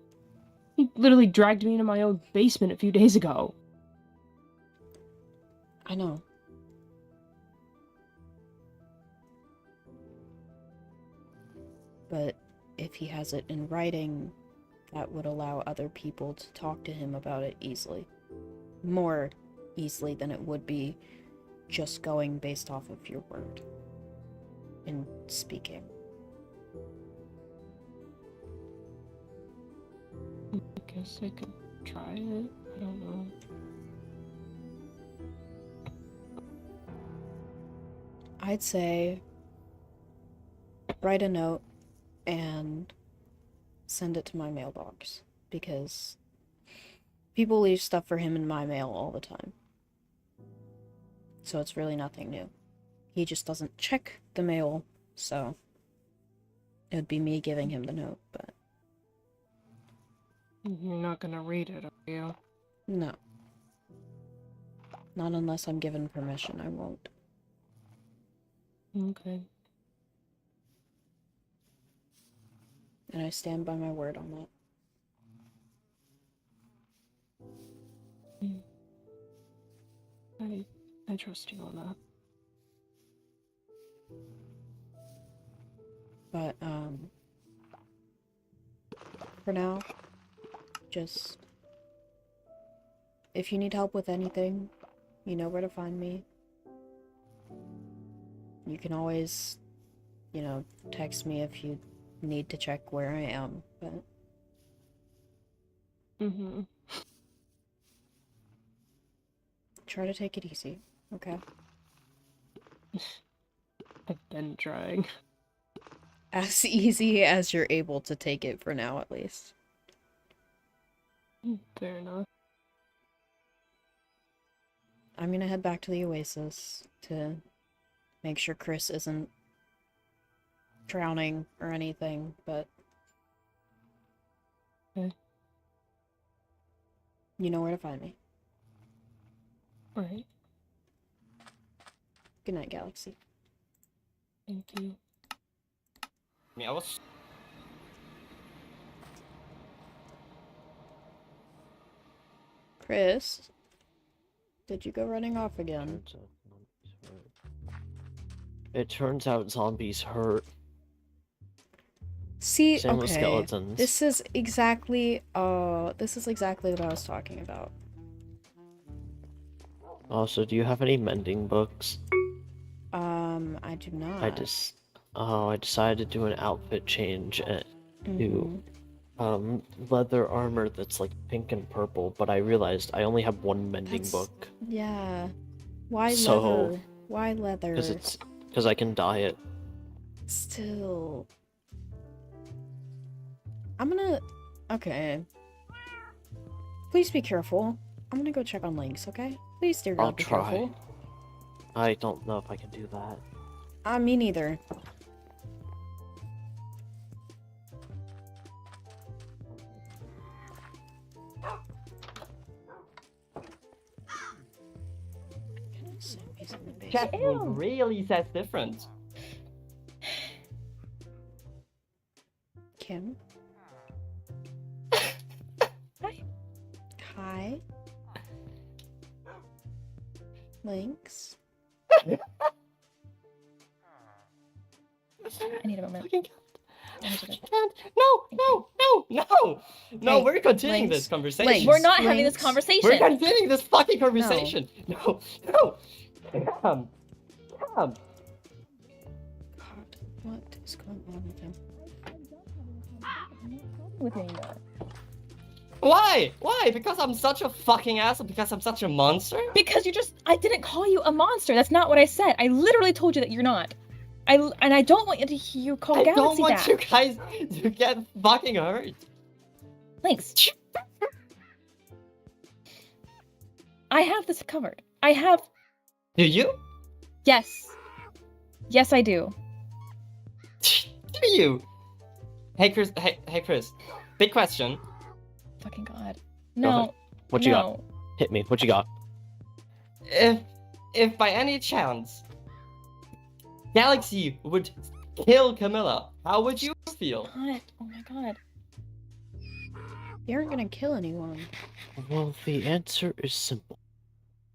[SPEAKER 2] He literally dragged me into my own basement a few days ago.
[SPEAKER 1] I know. But if he has it in writing, that would allow other people to talk to him about it easily. More easily than it would be just going based off of your word in speaking.
[SPEAKER 2] I guess I could try it. I don't know.
[SPEAKER 1] I'd say write a note and send it to my mailbox, because people leave stuff for him in my mail all the time. So it's really nothing new. He just doesn't check the mail, so it would be me giving him the note, but...
[SPEAKER 2] You're not gonna read it, are you?
[SPEAKER 1] No. Not unless I'm given permission, I won't.
[SPEAKER 2] Okay.
[SPEAKER 1] And I stand by my word on that.
[SPEAKER 2] I trust you on that.
[SPEAKER 1] But, for now, just... if you need help with anything, you know where to find me. You can always, text me if you need to check where I am, but...
[SPEAKER 2] Mm-hmm.
[SPEAKER 1] try to take it easy, okay?
[SPEAKER 2] I've been trying.
[SPEAKER 1] As easy as you're able to take it for now, at least.
[SPEAKER 2] Fair enough.
[SPEAKER 1] I'm gonna head back to the Oasis to make sure Chris isn't drowning or anything, but...
[SPEAKER 2] Okay.
[SPEAKER 1] You know where to find me.
[SPEAKER 2] Alright,
[SPEAKER 1] Good night, Galaxy.
[SPEAKER 2] thank you.
[SPEAKER 4] I mean, I was.
[SPEAKER 1] Chris? Did you go running off again?
[SPEAKER 3] It turns out zombies hurt.
[SPEAKER 1] See,
[SPEAKER 3] Same with
[SPEAKER 1] okay.
[SPEAKER 3] skeletons.
[SPEAKER 1] This is exactly what I was talking about.
[SPEAKER 3] Also, do you have any mending books?
[SPEAKER 1] I do not.
[SPEAKER 3] I decided to do an outfit change to
[SPEAKER 1] Mhm.
[SPEAKER 3] leather armor that's like pink and purple, but I realized I only have one mending
[SPEAKER 1] That's-
[SPEAKER 3] book
[SPEAKER 1] Yeah. Why
[SPEAKER 3] So-
[SPEAKER 1] leather? Why leather?
[SPEAKER 3] because I can dye it.
[SPEAKER 1] Still. I'm gonna... Okay. Please be careful. I'm gonna go check on Lynx, okay? Please, dear God,
[SPEAKER 3] I'll
[SPEAKER 1] be
[SPEAKER 3] try.
[SPEAKER 1] careful.
[SPEAKER 3] I don't know if I can do that.
[SPEAKER 1] Me neither. Zombies in the basement.
[SPEAKER 4] Catherine really says different.
[SPEAKER 1] Kim?
[SPEAKER 2] Hi.
[SPEAKER 1] Hi. Lynx?
[SPEAKER 2] I need a moment.
[SPEAKER 4] Fucking
[SPEAKER 2] I need to go.
[SPEAKER 4] can't. No,
[SPEAKER 1] Hey,
[SPEAKER 4] we're continuing
[SPEAKER 1] Lynx,
[SPEAKER 4] this conversation.
[SPEAKER 1] Lynx.
[SPEAKER 2] We're not having this
[SPEAKER 1] Lynx.
[SPEAKER 2] conversation.
[SPEAKER 4] We're continuing this fucking conversation. No. Cam.
[SPEAKER 1] God, what is going on with him?
[SPEAKER 2] With me anymore.
[SPEAKER 4] Why? Why? Because I'm such a fucking asshole? Because I'm such a monster?
[SPEAKER 2] Because I didn't call you a monster. That's not what I said. I literally told you that you're not. And I don't want you to hear you call
[SPEAKER 4] I
[SPEAKER 2] Galaxy
[SPEAKER 4] don't want
[SPEAKER 2] that.
[SPEAKER 4] you guys to get fucking hurt.
[SPEAKER 2] Thanks. I have this covered. I have.
[SPEAKER 4] Do you?
[SPEAKER 2] Yes. Yes, I do.
[SPEAKER 4] Do you? Hey Chris. Hey Chris. Big question.
[SPEAKER 2] Fucking God.
[SPEAKER 3] ahead.
[SPEAKER 2] No.
[SPEAKER 3] What you got?
[SPEAKER 2] no.
[SPEAKER 3] Hit me. What you got?
[SPEAKER 4] If by any chance Galaxy would kill Camilla, how would you feel?
[SPEAKER 2] God. Oh my God.
[SPEAKER 1] You aren't gonna kill anyone.
[SPEAKER 3] Well, the answer is simple.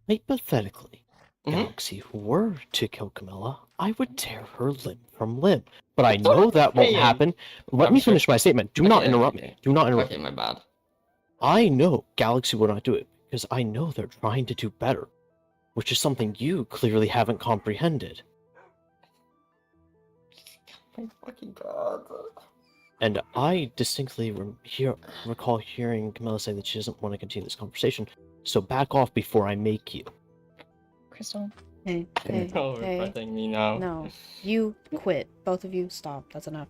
[SPEAKER 3] Hypothetically,
[SPEAKER 4] Mhm.
[SPEAKER 3] Galaxy were to kill Camilla, I would tear her limb from limb. But I know that won't
[SPEAKER 4] Okay.
[SPEAKER 3] happen. Let
[SPEAKER 4] I'm
[SPEAKER 3] me
[SPEAKER 4] sure-
[SPEAKER 3] finish my statement. Do not
[SPEAKER 4] Okay,
[SPEAKER 3] interrupt
[SPEAKER 4] okay.
[SPEAKER 3] me. Do not interrupt
[SPEAKER 4] Okay,
[SPEAKER 3] me.
[SPEAKER 4] my bad.
[SPEAKER 3] I know Galaxy will not do it because I know they're trying to do better, which is something you clearly haven't comprehended.
[SPEAKER 4] My fucking God.
[SPEAKER 3] And I distinctly recall hearing Camilla say that she doesn't want to continue this conversation, so back off before I make you.
[SPEAKER 2] Crystal.
[SPEAKER 1] Hey, hey,
[SPEAKER 4] Oh,
[SPEAKER 1] hey.
[SPEAKER 4] regretting me now.
[SPEAKER 1] No. You quit. Both of you stop. That's enough.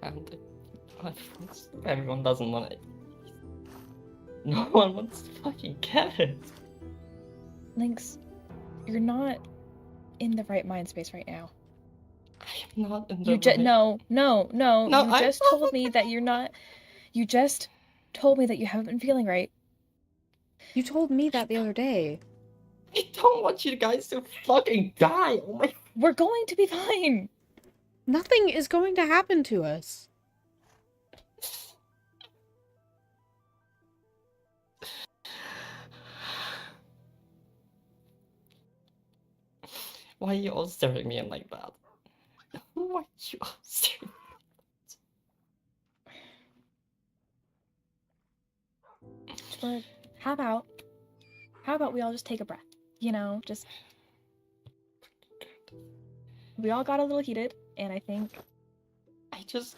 [SPEAKER 4] And everyone doesn't want it. No one wants to fucking get it.
[SPEAKER 2] Lynx, you're not in the right mind space right now.
[SPEAKER 4] I am not in the
[SPEAKER 2] You just
[SPEAKER 4] right-
[SPEAKER 2] no.
[SPEAKER 4] No,
[SPEAKER 2] You
[SPEAKER 4] I-
[SPEAKER 2] just told me that you're not. You just told me that you haven't been feeling right.
[SPEAKER 1] You told me that the other day.
[SPEAKER 4] I don't want you guys to fucking die. Oh my.
[SPEAKER 2] We're going to be fine.
[SPEAKER 1] Nothing is going to happen to us.
[SPEAKER 4] Why are you all staring at me like that? Why are you all staring?
[SPEAKER 2] But how about we all just take a breath? You know, just we all got a little heated, and I think
[SPEAKER 4] I just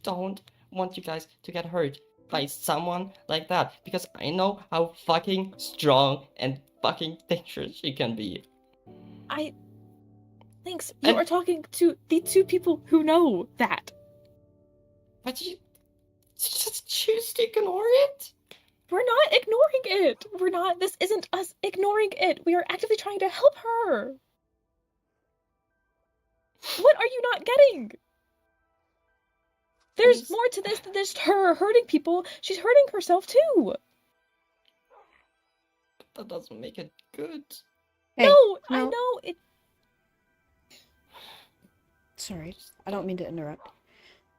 [SPEAKER 4] don't want you guys to get hurt. by someone like that because I know how fucking strong and fucking dangerous she can be.
[SPEAKER 5] Thanks. You
[SPEAKER 4] And-
[SPEAKER 5] are talking to the two people who know that.
[SPEAKER 4] But you just choose to ignore it?
[SPEAKER 5] We're not ignoring it. We're not. This isn't us ignoring it. We are actively trying to help her. What are you not getting? There's
[SPEAKER 4] just-
[SPEAKER 5] more to this than just her hurting people. She's hurting herself too.
[SPEAKER 4] That doesn't make it good.
[SPEAKER 1] Hey,
[SPEAKER 5] No, I
[SPEAKER 1] no.
[SPEAKER 5] know it.
[SPEAKER 1] Sorry, I don't mean to interrupt.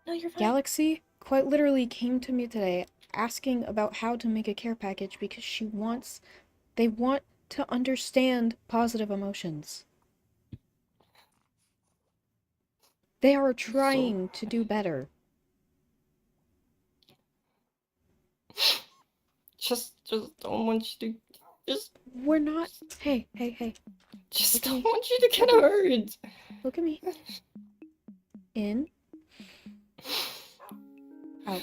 [SPEAKER 5] No, you're fine.
[SPEAKER 1] Galaxy quite literally came to me today asking about how to make a care package because they want to understand positive emotions. They are trying to do better.
[SPEAKER 4] Just don't want you to.
[SPEAKER 1] We're not. Hey, hey, hey.
[SPEAKER 4] Just
[SPEAKER 1] Okay.
[SPEAKER 4] don't want you to get hurt.
[SPEAKER 1] Look at me. In. Out.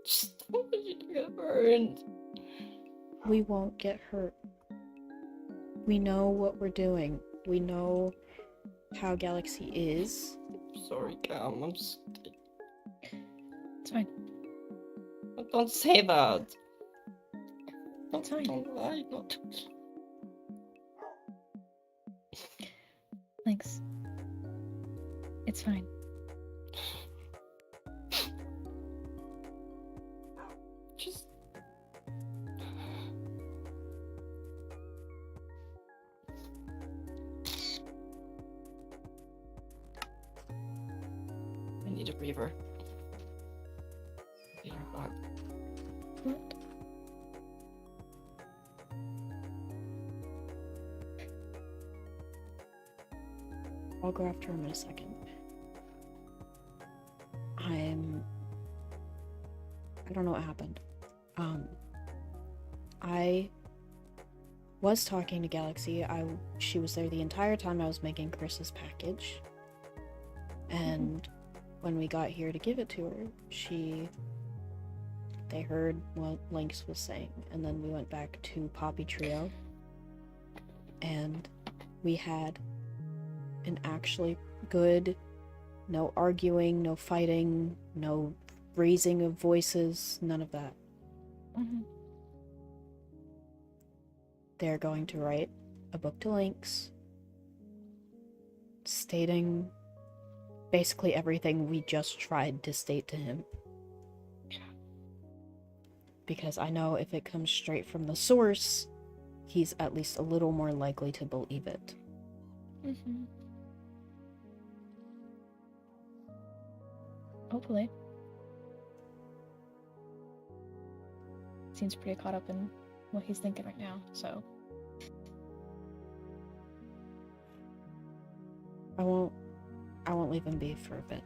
[SPEAKER 4] Just don't want you to get hurt.
[SPEAKER 1] We won't get hurt. We know what we're doing. We know how Galaxy is.
[SPEAKER 4] Sorry, Cam. I'm just.
[SPEAKER 5] It's fine.
[SPEAKER 4] Don't say that.
[SPEAKER 5] It's fine.
[SPEAKER 4] Don't lie. Not.
[SPEAKER 5] Thanks. It's fine.
[SPEAKER 4] Just. I need a breather. Be right back.
[SPEAKER 5] What?
[SPEAKER 1] I'll go after him in a second. I don't know what happened. I was talking to Galaxy. She was there the entire time I was making Chris's package. And when we got here to give it to her, they heard what Lynx was saying, and then we went back to Poppy Trio, and we had an actually good, no arguing, no fighting, no raising of voices, none of that.
[SPEAKER 5] Mm-hmm.
[SPEAKER 1] They're going to write a book to Lynx stating basically everything we just tried to state to him. Because I know if it comes straight from the source, he's at least a little more likely to believe it.
[SPEAKER 5] Mm-hmm. Hopefully. Seems pretty caught up in what he's thinking right now, so.
[SPEAKER 1] I won't leave him be for a bit.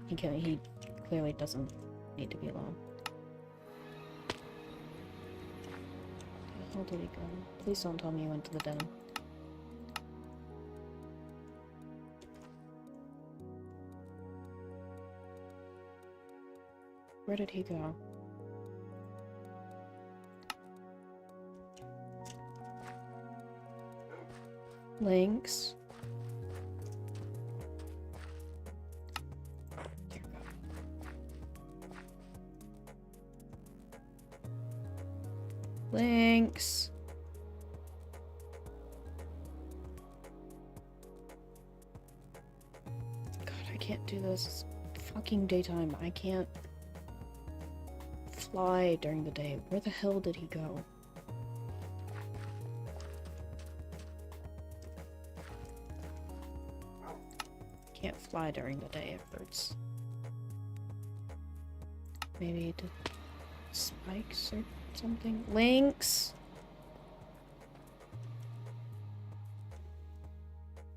[SPEAKER 1] He clearly doesn't need to be alone. Where did he go? Please don't tell me he went to the den. Where did he go? Lynx. Dear God. Lynx. God, I can't do this. It's fucking daytime. I can't fly during the day. Where the hell did he go? Can't fly during the day if birds. Maybe to spikes or something. Lynx!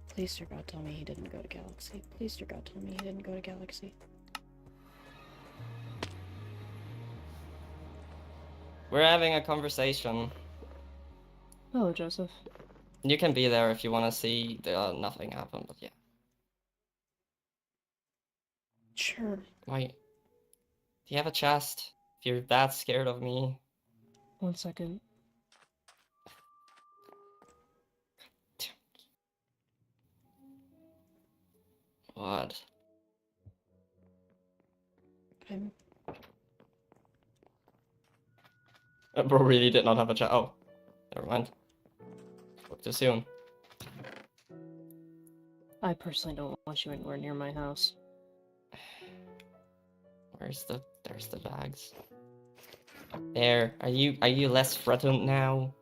[SPEAKER 1] Please, dear God, tell me he didn't go to Galaxy. Please, dear God, tell me he didn't go to Galaxy.
[SPEAKER 4] We're having a conversation.
[SPEAKER 2] Hello, Joseph.
[SPEAKER 4] You can be there if you want to see nothing happen, but yeah.
[SPEAKER 1] Sure.
[SPEAKER 4] Why? Do you have a chest? If you're that scared of me.
[SPEAKER 2] 1 second.
[SPEAKER 4] What?
[SPEAKER 1] I'm
[SPEAKER 4] Bro really did not have a chest. Oh, never mind. Spoke too soon.
[SPEAKER 2] I personally don't want you anywhere near my house.
[SPEAKER 4] There's the bags. There. Are you less threatened now?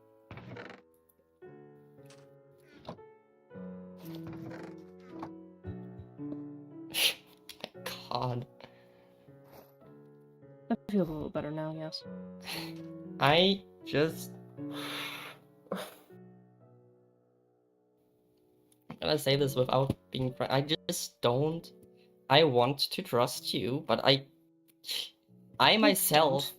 [SPEAKER 4] God.
[SPEAKER 2] I feel a little better now, yes.
[SPEAKER 4] I just... I'm gonna say this without being... I just don't... I want to trust you, but I myself...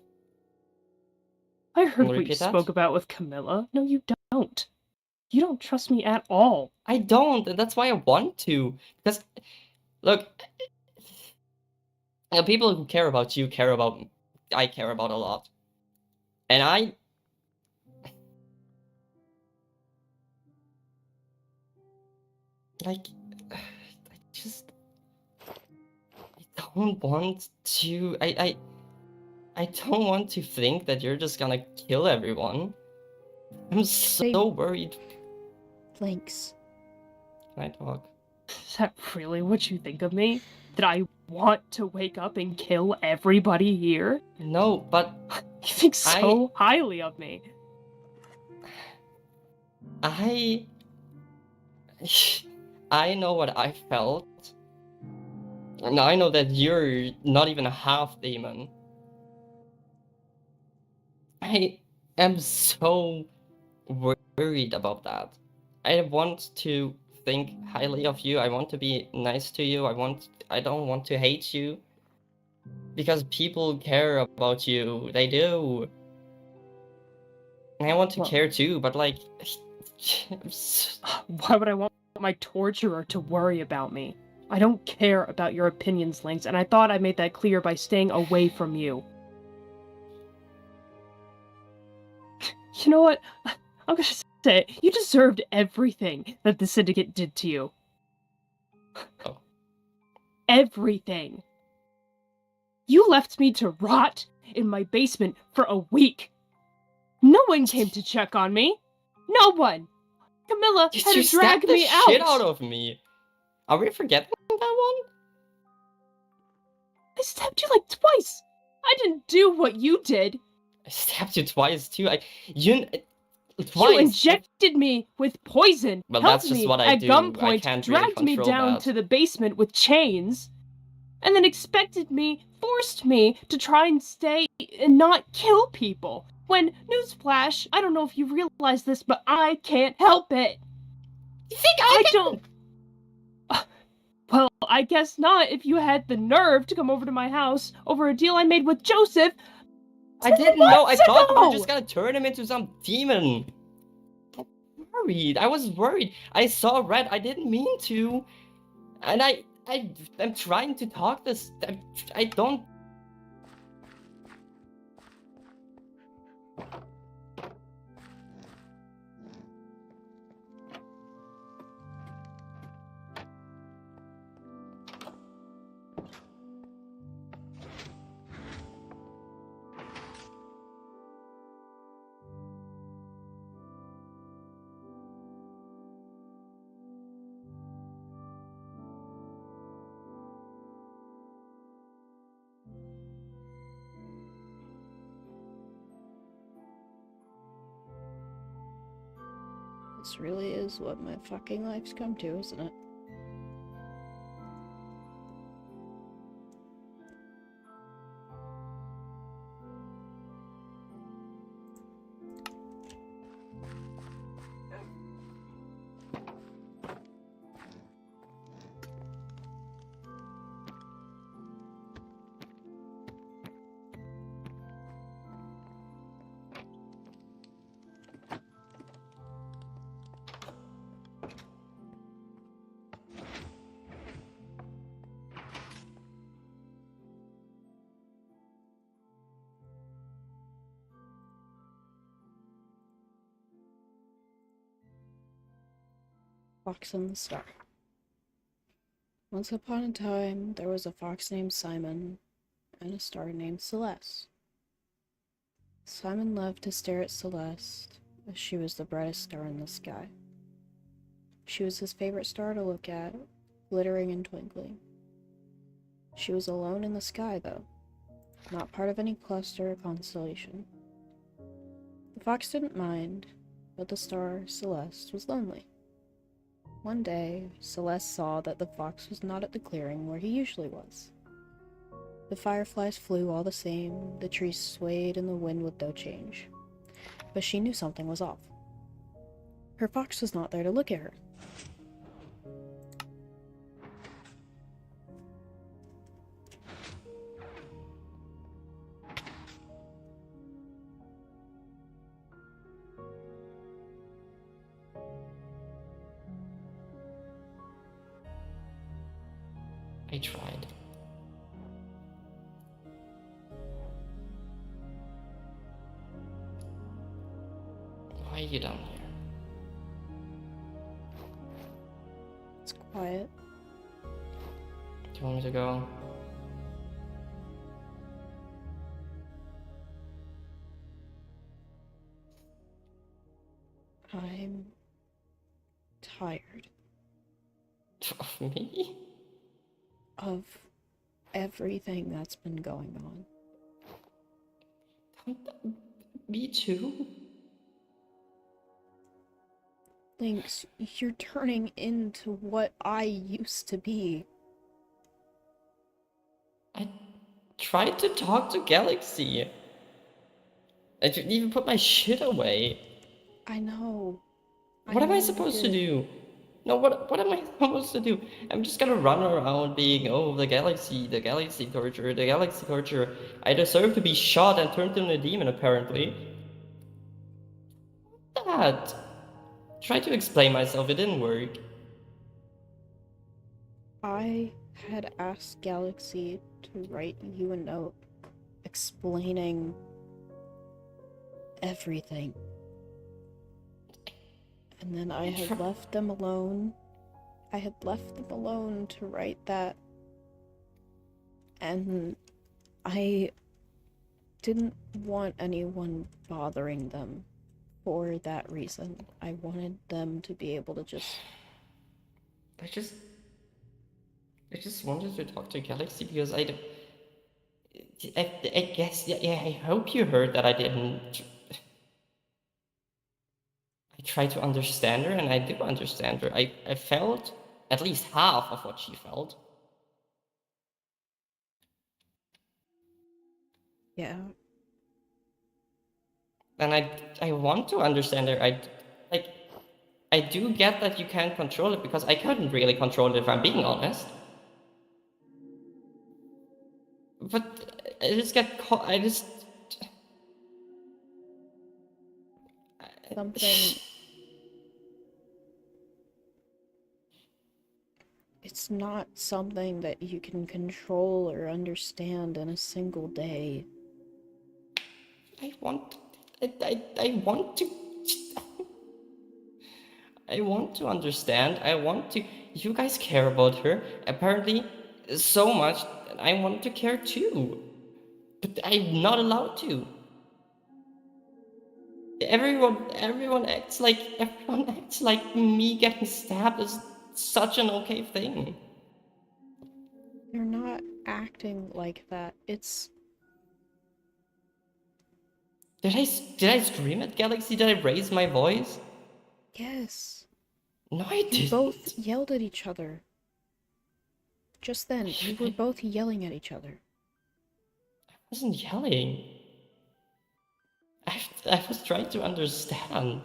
[SPEAKER 2] I heard
[SPEAKER 4] Can you
[SPEAKER 2] what you
[SPEAKER 4] repeat that?
[SPEAKER 2] spoke about with Camilla. No, you don't. You don't trust me at all.
[SPEAKER 4] I don't, and that's why I want to. Because, look... people who care about you care about... I care about a lot. And I... Like... I just... I don't want to... I don't want to think that you're just gonna kill everyone. I'm so worried.
[SPEAKER 1] Lynx.
[SPEAKER 4] Can I talk?
[SPEAKER 2] Is that really what you think of me? That I want to wake up and kill everybody here?
[SPEAKER 4] No, but
[SPEAKER 2] You think so highly of me.
[SPEAKER 4] I know what I felt. And I know that you're not even a half demon. I am so worried about that. I want to think highly of you. I want to be nice to you. I don't want to hate you. Because people care about you. They do. And I want to
[SPEAKER 2] Well-
[SPEAKER 4] care too, but like...
[SPEAKER 2] Why would I want my torturer to worry about me? I don't care about your opinions, Lynx, and I thought I made that clear by staying away from you. You know what? I'm gonna say it. You deserved everything that the Syndicate did to you.
[SPEAKER 4] Oh.
[SPEAKER 2] Everything. You left me to rot in my basement for a week. No one came to check on me. No one. Camilla had
[SPEAKER 4] You
[SPEAKER 2] to drag
[SPEAKER 4] stabbed the
[SPEAKER 2] me
[SPEAKER 4] shit
[SPEAKER 2] out.
[SPEAKER 4] out of me. Are we forgetting that one?
[SPEAKER 2] I stabbed you like twice. I didn't do what you did.
[SPEAKER 4] I stabbed you twice too. You
[SPEAKER 2] You injected me with poison.
[SPEAKER 4] Well,
[SPEAKER 2] held
[SPEAKER 4] that's just
[SPEAKER 2] me
[SPEAKER 4] what I
[SPEAKER 2] at
[SPEAKER 4] do. I
[SPEAKER 2] gunpoint,
[SPEAKER 4] can't really
[SPEAKER 2] dragged me
[SPEAKER 4] control
[SPEAKER 2] down
[SPEAKER 4] that.
[SPEAKER 2] to the basement with chains, and then forced me to try and stay and not kill people. When, newsflash, I don't know if you realize this, but I can't help it.
[SPEAKER 4] You think
[SPEAKER 2] I don't. Well, I guess not if you had the nerve to come over to my house over a deal I made with Joseph.
[SPEAKER 4] I didn't know. I
[SPEAKER 2] months
[SPEAKER 4] thought we were
[SPEAKER 2] ago!
[SPEAKER 4] just gonna turn him into some demon. I was worried. I saw red. I didn't mean to. And I'm trying to talk this. I don't.
[SPEAKER 1] This really is what my fucking life's come to, isn't it? Fox and the Star. Once upon a time, there was a fox named Simon and a star named Celeste. Simon loved to stare at Celeste, as she was the brightest star in the sky. She was his favorite star to look at, glittering and twinkling. She was alone in the sky, though, not part of any cluster or constellation. The fox didn't mind, but the star, Celeste, was lonely. One day, Celeste saw that the fox was not at the clearing where he usually was. The fireflies flew all the same, the trees swayed, and the wind would no change. But she knew something was off. Her fox was not there to look at her.
[SPEAKER 4] I tried. Why are you down here?
[SPEAKER 1] It's quiet.
[SPEAKER 4] Do you want me to go?
[SPEAKER 1] I'm tired
[SPEAKER 4] Of me?
[SPEAKER 1] of everything that's been going on.
[SPEAKER 4] Me too?
[SPEAKER 1] Lynx, you're turning into what I used to be.
[SPEAKER 4] I tried to talk to Galaxy. I didn't even put my shit away.
[SPEAKER 1] I know.
[SPEAKER 4] What am I
[SPEAKER 1] know
[SPEAKER 4] supposed to
[SPEAKER 1] you
[SPEAKER 4] do? No, what am I supposed to do? I'm just gonna run around being, oh, the galaxy torture, the galaxy torture. I deserve to be shot and turned into a demon, apparently. That. Tried to explain myself, it didn't work.
[SPEAKER 1] I had asked Galaxy to write you a note explaining everything. And then I had left them alone. I had left them alone to write that. And I didn't want anyone bothering them for that reason. I wanted them to be able to just...
[SPEAKER 4] I just wanted to talk to Galaxy because I guess, yeah, I hope you heard that I didn't. I tried to understand her, and I do understand her. I felt at least half of what she felt.
[SPEAKER 1] Yeah.
[SPEAKER 4] And I want to understand her. I do get that you can't control it because I couldn't really control it if I'm being honest. But I just get caught.
[SPEAKER 1] Something... It's not something that you can control or understand in a single day.
[SPEAKER 4] I want to. I want to understand. I want to. You guys care about her, apparently, so much. And I want to care too. But I'm not allowed to. Everyone acts like me getting stabbed is such an okay thing.
[SPEAKER 1] They're not acting like that. It's...
[SPEAKER 4] Did I scream at Galaxy? Did I raise my voice?
[SPEAKER 1] Yes.
[SPEAKER 4] No, I
[SPEAKER 1] You
[SPEAKER 4] didn't.
[SPEAKER 1] both yelled at each other. Just then, you were both yelling at each other.
[SPEAKER 4] I wasn't yelling. I was trying to understand.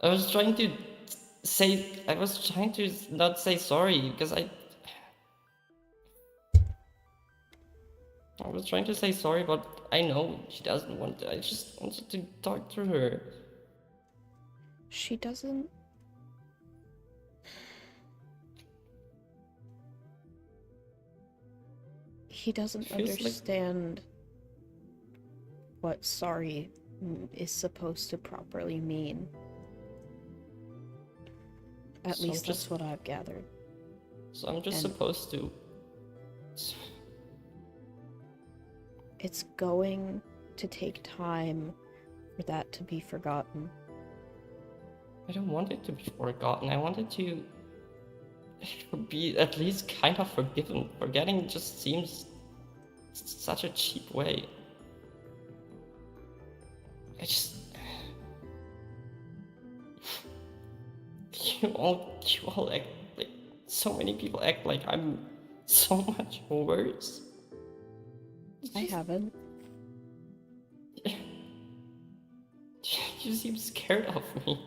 [SPEAKER 4] I was trying to not say sorry because I was trying to say sorry, but I know she doesn't want to. I just wanted to talk to her.
[SPEAKER 1] She doesn't... He doesn't
[SPEAKER 4] Feels like-
[SPEAKER 1] understand what sorry is supposed to properly mean. At
[SPEAKER 4] So I'm
[SPEAKER 1] least that's
[SPEAKER 4] just-
[SPEAKER 1] what I've gathered.
[SPEAKER 4] So I'm just
[SPEAKER 1] And-
[SPEAKER 4] supposed to.
[SPEAKER 1] It's going to take time for that to be forgotten.
[SPEAKER 4] I don't want it to be forgotten. I want it to be at least kind of forgiven. Forgetting just seems such a cheap way. I just. You all act like. So many people act like I'm so much worse.
[SPEAKER 1] I haven't.
[SPEAKER 4] You seem scared of me.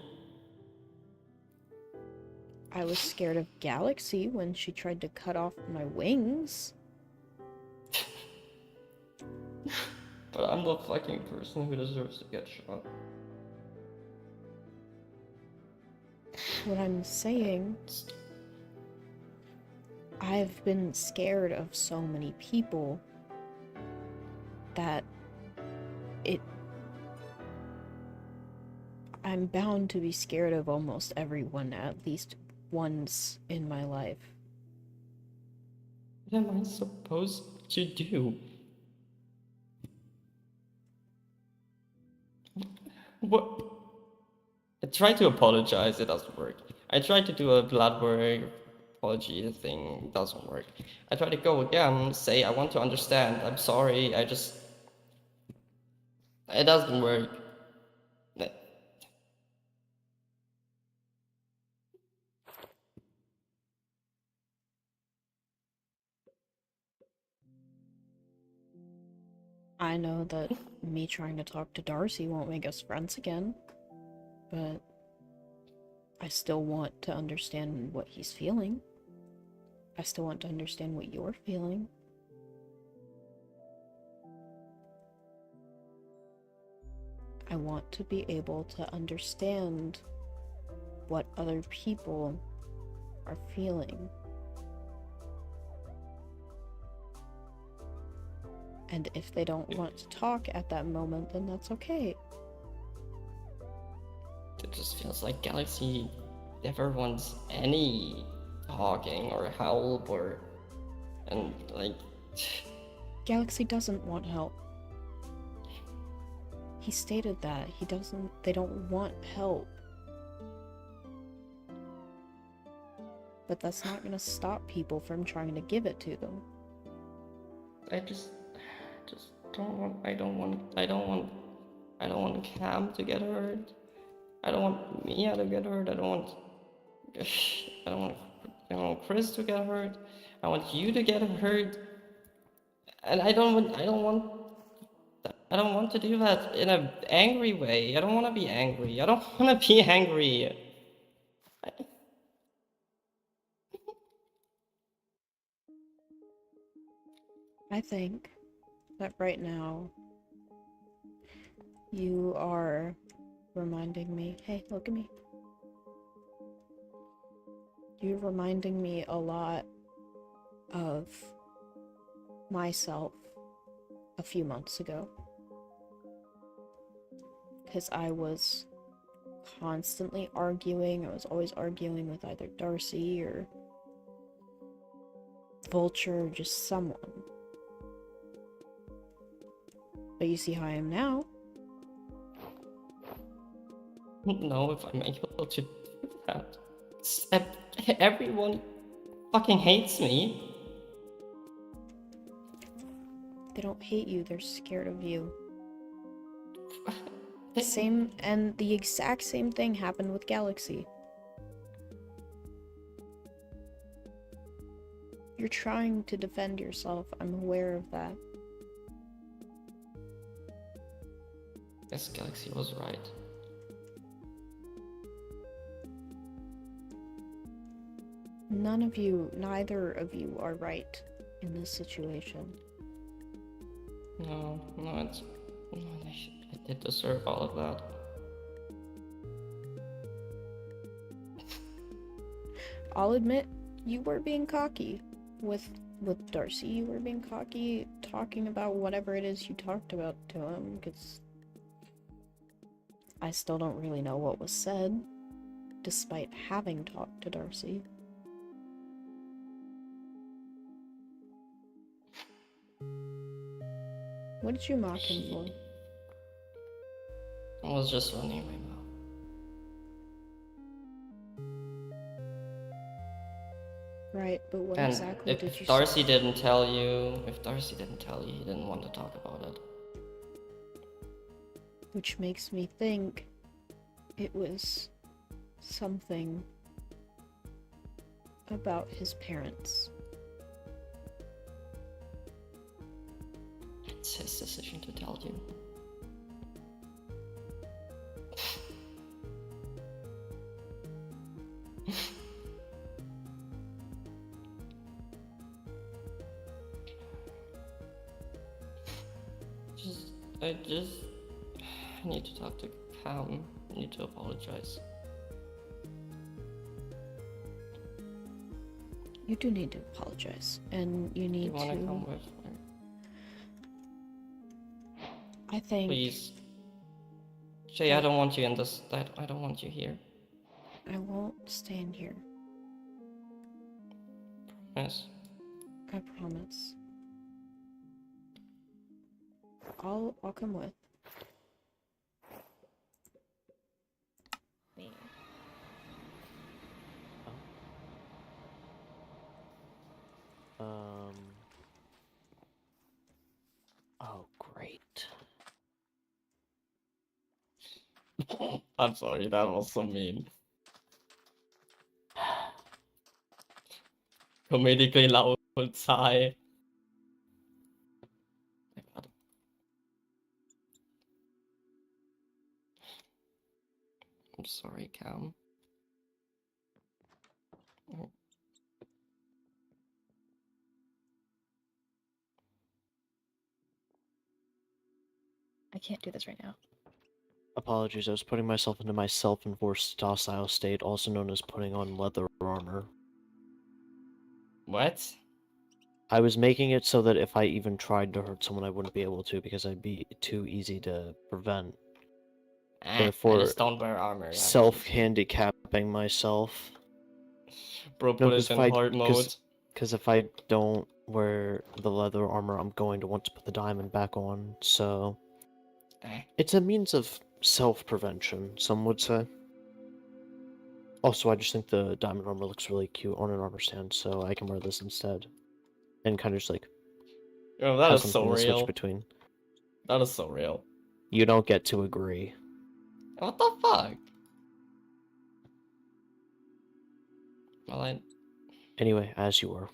[SPEAKER 1] I was scared of Galaxy when she tried to cut off my wings.
[SPEAKER 4] But I'm the fucking person who deserves to get shot.
[SPEAKER 1] What I'm saying, I've been scared of so many people that I'm bound to be scared of almost everyone at least once in my life.
[SPEAKER 4] What am I supposed to do? What? I tried to apologize, it doesn't work. I tried to do a blood work apology thing, it doesn't work. I tried to go again, say I want to understand, I'm sorry, it doesn't work.
[SPEAKER 1] I know that me trying to talk to Darcy won't make us friends again, but I still want to understand what he's feeling. I still want to understand what you're feeling. I want to be able to understand what other people are feeling. And if they don't want to talk at that moment, then that's okay.
[SPEAKER 4] It just feels like Galaxy never wants any talking or help and like
[SPEAKER 1] Galaxy doesn't want help. He stated that. They don't want help. But that's not gonna stop people from trying to give it to them.
[SPEAKER 4] I just don't want I don't want Cam to get hurt. I don't want Mia to get hurt. I don't want Chris to get hurt. I want you to get hurt. And I don't want to do that in an angry way. I don't want to be angry. I don't want to be angry.
[SPEAKER 1] I think that right now you are reminding me, hey, look at me. You're reminding me a lot of myself a few months ago. Because I was constantly arguing. I was always arguing with either Darcy or Vulture or just someone. But you see how I am now.
[SPEAKER 4] No, if I'm able to do that. Everyone fucking hates me.
[SPEAKER 1] They don't hate you, they're scared of you.
[SPEAKER 4] They-
[SPEAKER 1] The exact same thing happened with Galaxy. You're trying to defend yourself, I'm aware of that.
[SPEAKER 4] Yes, Galaxy was right.
[SPEAKER 1] Neither of you are right in this situation.
[SPEAKER 4] No, I did deserve all of that.
[SPEAKER 1] I'll admit, you were being cocky with Darcy. You were being cocky talking about whatever it is you talked about to him, because I still don't really know what was said. despite having talked to Darcy. What did you mock him for?
[SPEAKER 4] I was just running my mouth.
[SPEAKER 1] Right, but what
[SPEAKER 4] And
[SPEAKER 1] exactly did you
[SPEAKER 4] if Darcy didn't tell you, he didn't want to talk about it.
[SPEAKER 1] Which makes me think it was something about his parents.
[SPEAKER 4] It's his decision to tell you. I need to talk to Cam. I need to apologize.
[SPEAKER 1] You do need to apologize, and you
[SPEAKER 4] Do
[SPEAKER 1] need
[SPEAKER 4] you want to
[SPEAKER 1] to.
[SPEAKER 4] come with me?
[SPEAKER 1] I think.
[SPEAKER 4] Please. Jay, I don't want you in this. I don't want you here.
[SPEAKER 1] I won't stand here.
[SPEAKER 4] Yes.
[SPEAKER 1] I promise. I'll come with.
[SPEAKER 5] Me.
[SPEAKER 3] Oh, great.
[SPEAKER 4] I'm sorry, that was so mean. Comedically loud sigh. I'm sorry, Cam.
[SPEAKER 5] I can't do this right now.
[SPEAKER 3] Apologies, I was putting myself into my self-enforced docile state, also known as putting on leather armor.
[SPEAKER 4] What?
[SPEAKER 3] I was making it so that if I even tried to hurt someone, I wouldn't be able to because I'd be too easy to prevent.
[SPEAKER 4] I
[SPEAKER 3] Therefore,
[SPEAKER 4] just don't wear armor. yeah,
[SPEAKER 3] self-handicapping myself.
[SPEAKER 4] Bro,
[SPEAKER 3] No,
[SPEAKER 4] put
[SPEAKER 3] because
[SPEAKER 4] it in hard mode.
[SPEAKER 3] Because if I don't wear the leather armor, I'm going to want to put the diamond back on, so... It's a means of self-prevention, some would say. Also, I just think the diamond armor looks really cute on an armor stand, so I can wear this instead. And kind of just like
[SPEAKER 4] Oh, that
[SPEAKER 3] have
[SPEAKER 4] is so
[SPEAKER 3] something to switch
[SPEAKER 4] real.
[SPEAKER 3] between.
[SPEAKER 4] That is so real.
[SPEAKER 3] You don't get to agree.
[SPEAKER 4] What the fuck? Well,
[SPEAKER 3] Anyway, as you were.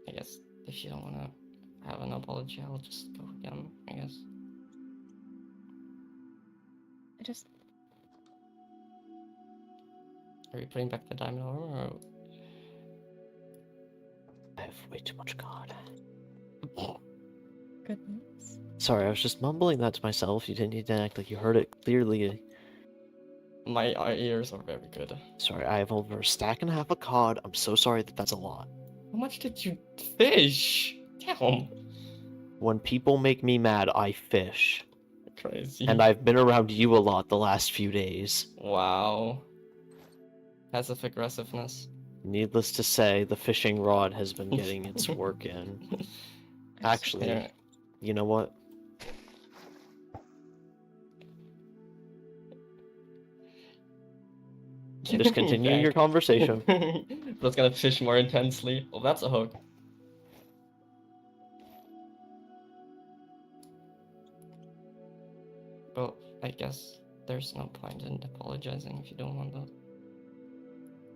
[SPEAKER 4] I guess if you don't want to have an apology, I'll just go again, I guess.
[SPEAKER 5] I just.
[SPEAKER 4] Are you putting back the diamond armor or...
[SPEAKER 3] I have way too much God.
[SPEAKER 5] Goodness.
[SPEAKER 3] Sorry, I was just mumbling that to myself. You didn't need to act like you heard it clearly.
[SPEAKER 4] My ears are very good.
[SPEAKER 3] Sorry, I have over a stack and a half of cod. I'm so sorry that that's a lot.
[SPEAKER 4] How much did you fish? Damn.
[SPEAKER 3] When people make me mad, I fish.
[SPEAKER 4] Crazy.
[SPEAKER 3] And I've been around you a lot the last few days.
[SPEAKER 4] Wow. Passive aggressiveness.
[SPEAKER 3] Needless to say, the fishing rod has been getting its work in. Actually,
[SPEAKER 4] Yeah.
[SPEAKER 3] you know what? Just continue your conversation.
[SPEAKER 4] That's gonna fish more intensely. Well, that's a hook. Well, I guess there's no point in apologizing if you don't want that.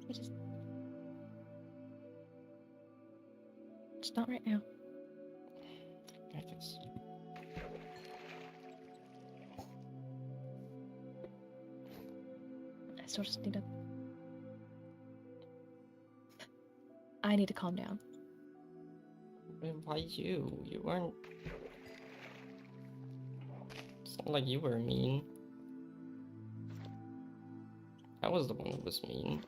[SPEAKER 5] I just. Just not right now.
[SPEAKER 4] I guess.
[SPEAKER 5] I still just need to. I need to calm down.
[SPEAKER 4] Why you? You weren't. It's not like you were mean. I was the one who was mean.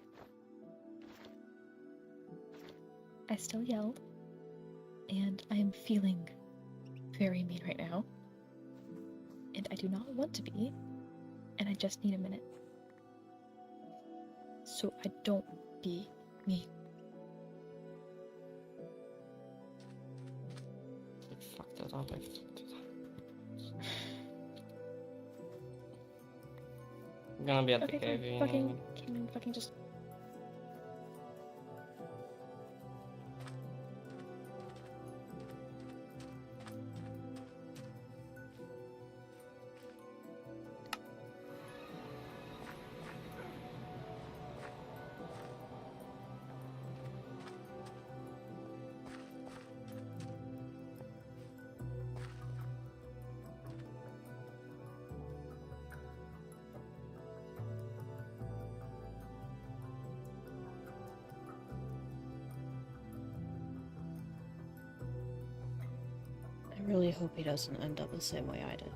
[SPEAKER 5] I still yelled. And I am feeling very mean right now. And I do not want to be. And I just need a minute. so I don't be me.
[SPEAKER 4] I fucked it up. I fucked it up. I'm gonna be at the
[SPEAKER 5] Okay,
[SPEAKER 4] cave.
[SPEAKER 5] fine. Fucking, can you fucking just.
[SPEAKER 1] I really hope he doesn't end up the same way I did.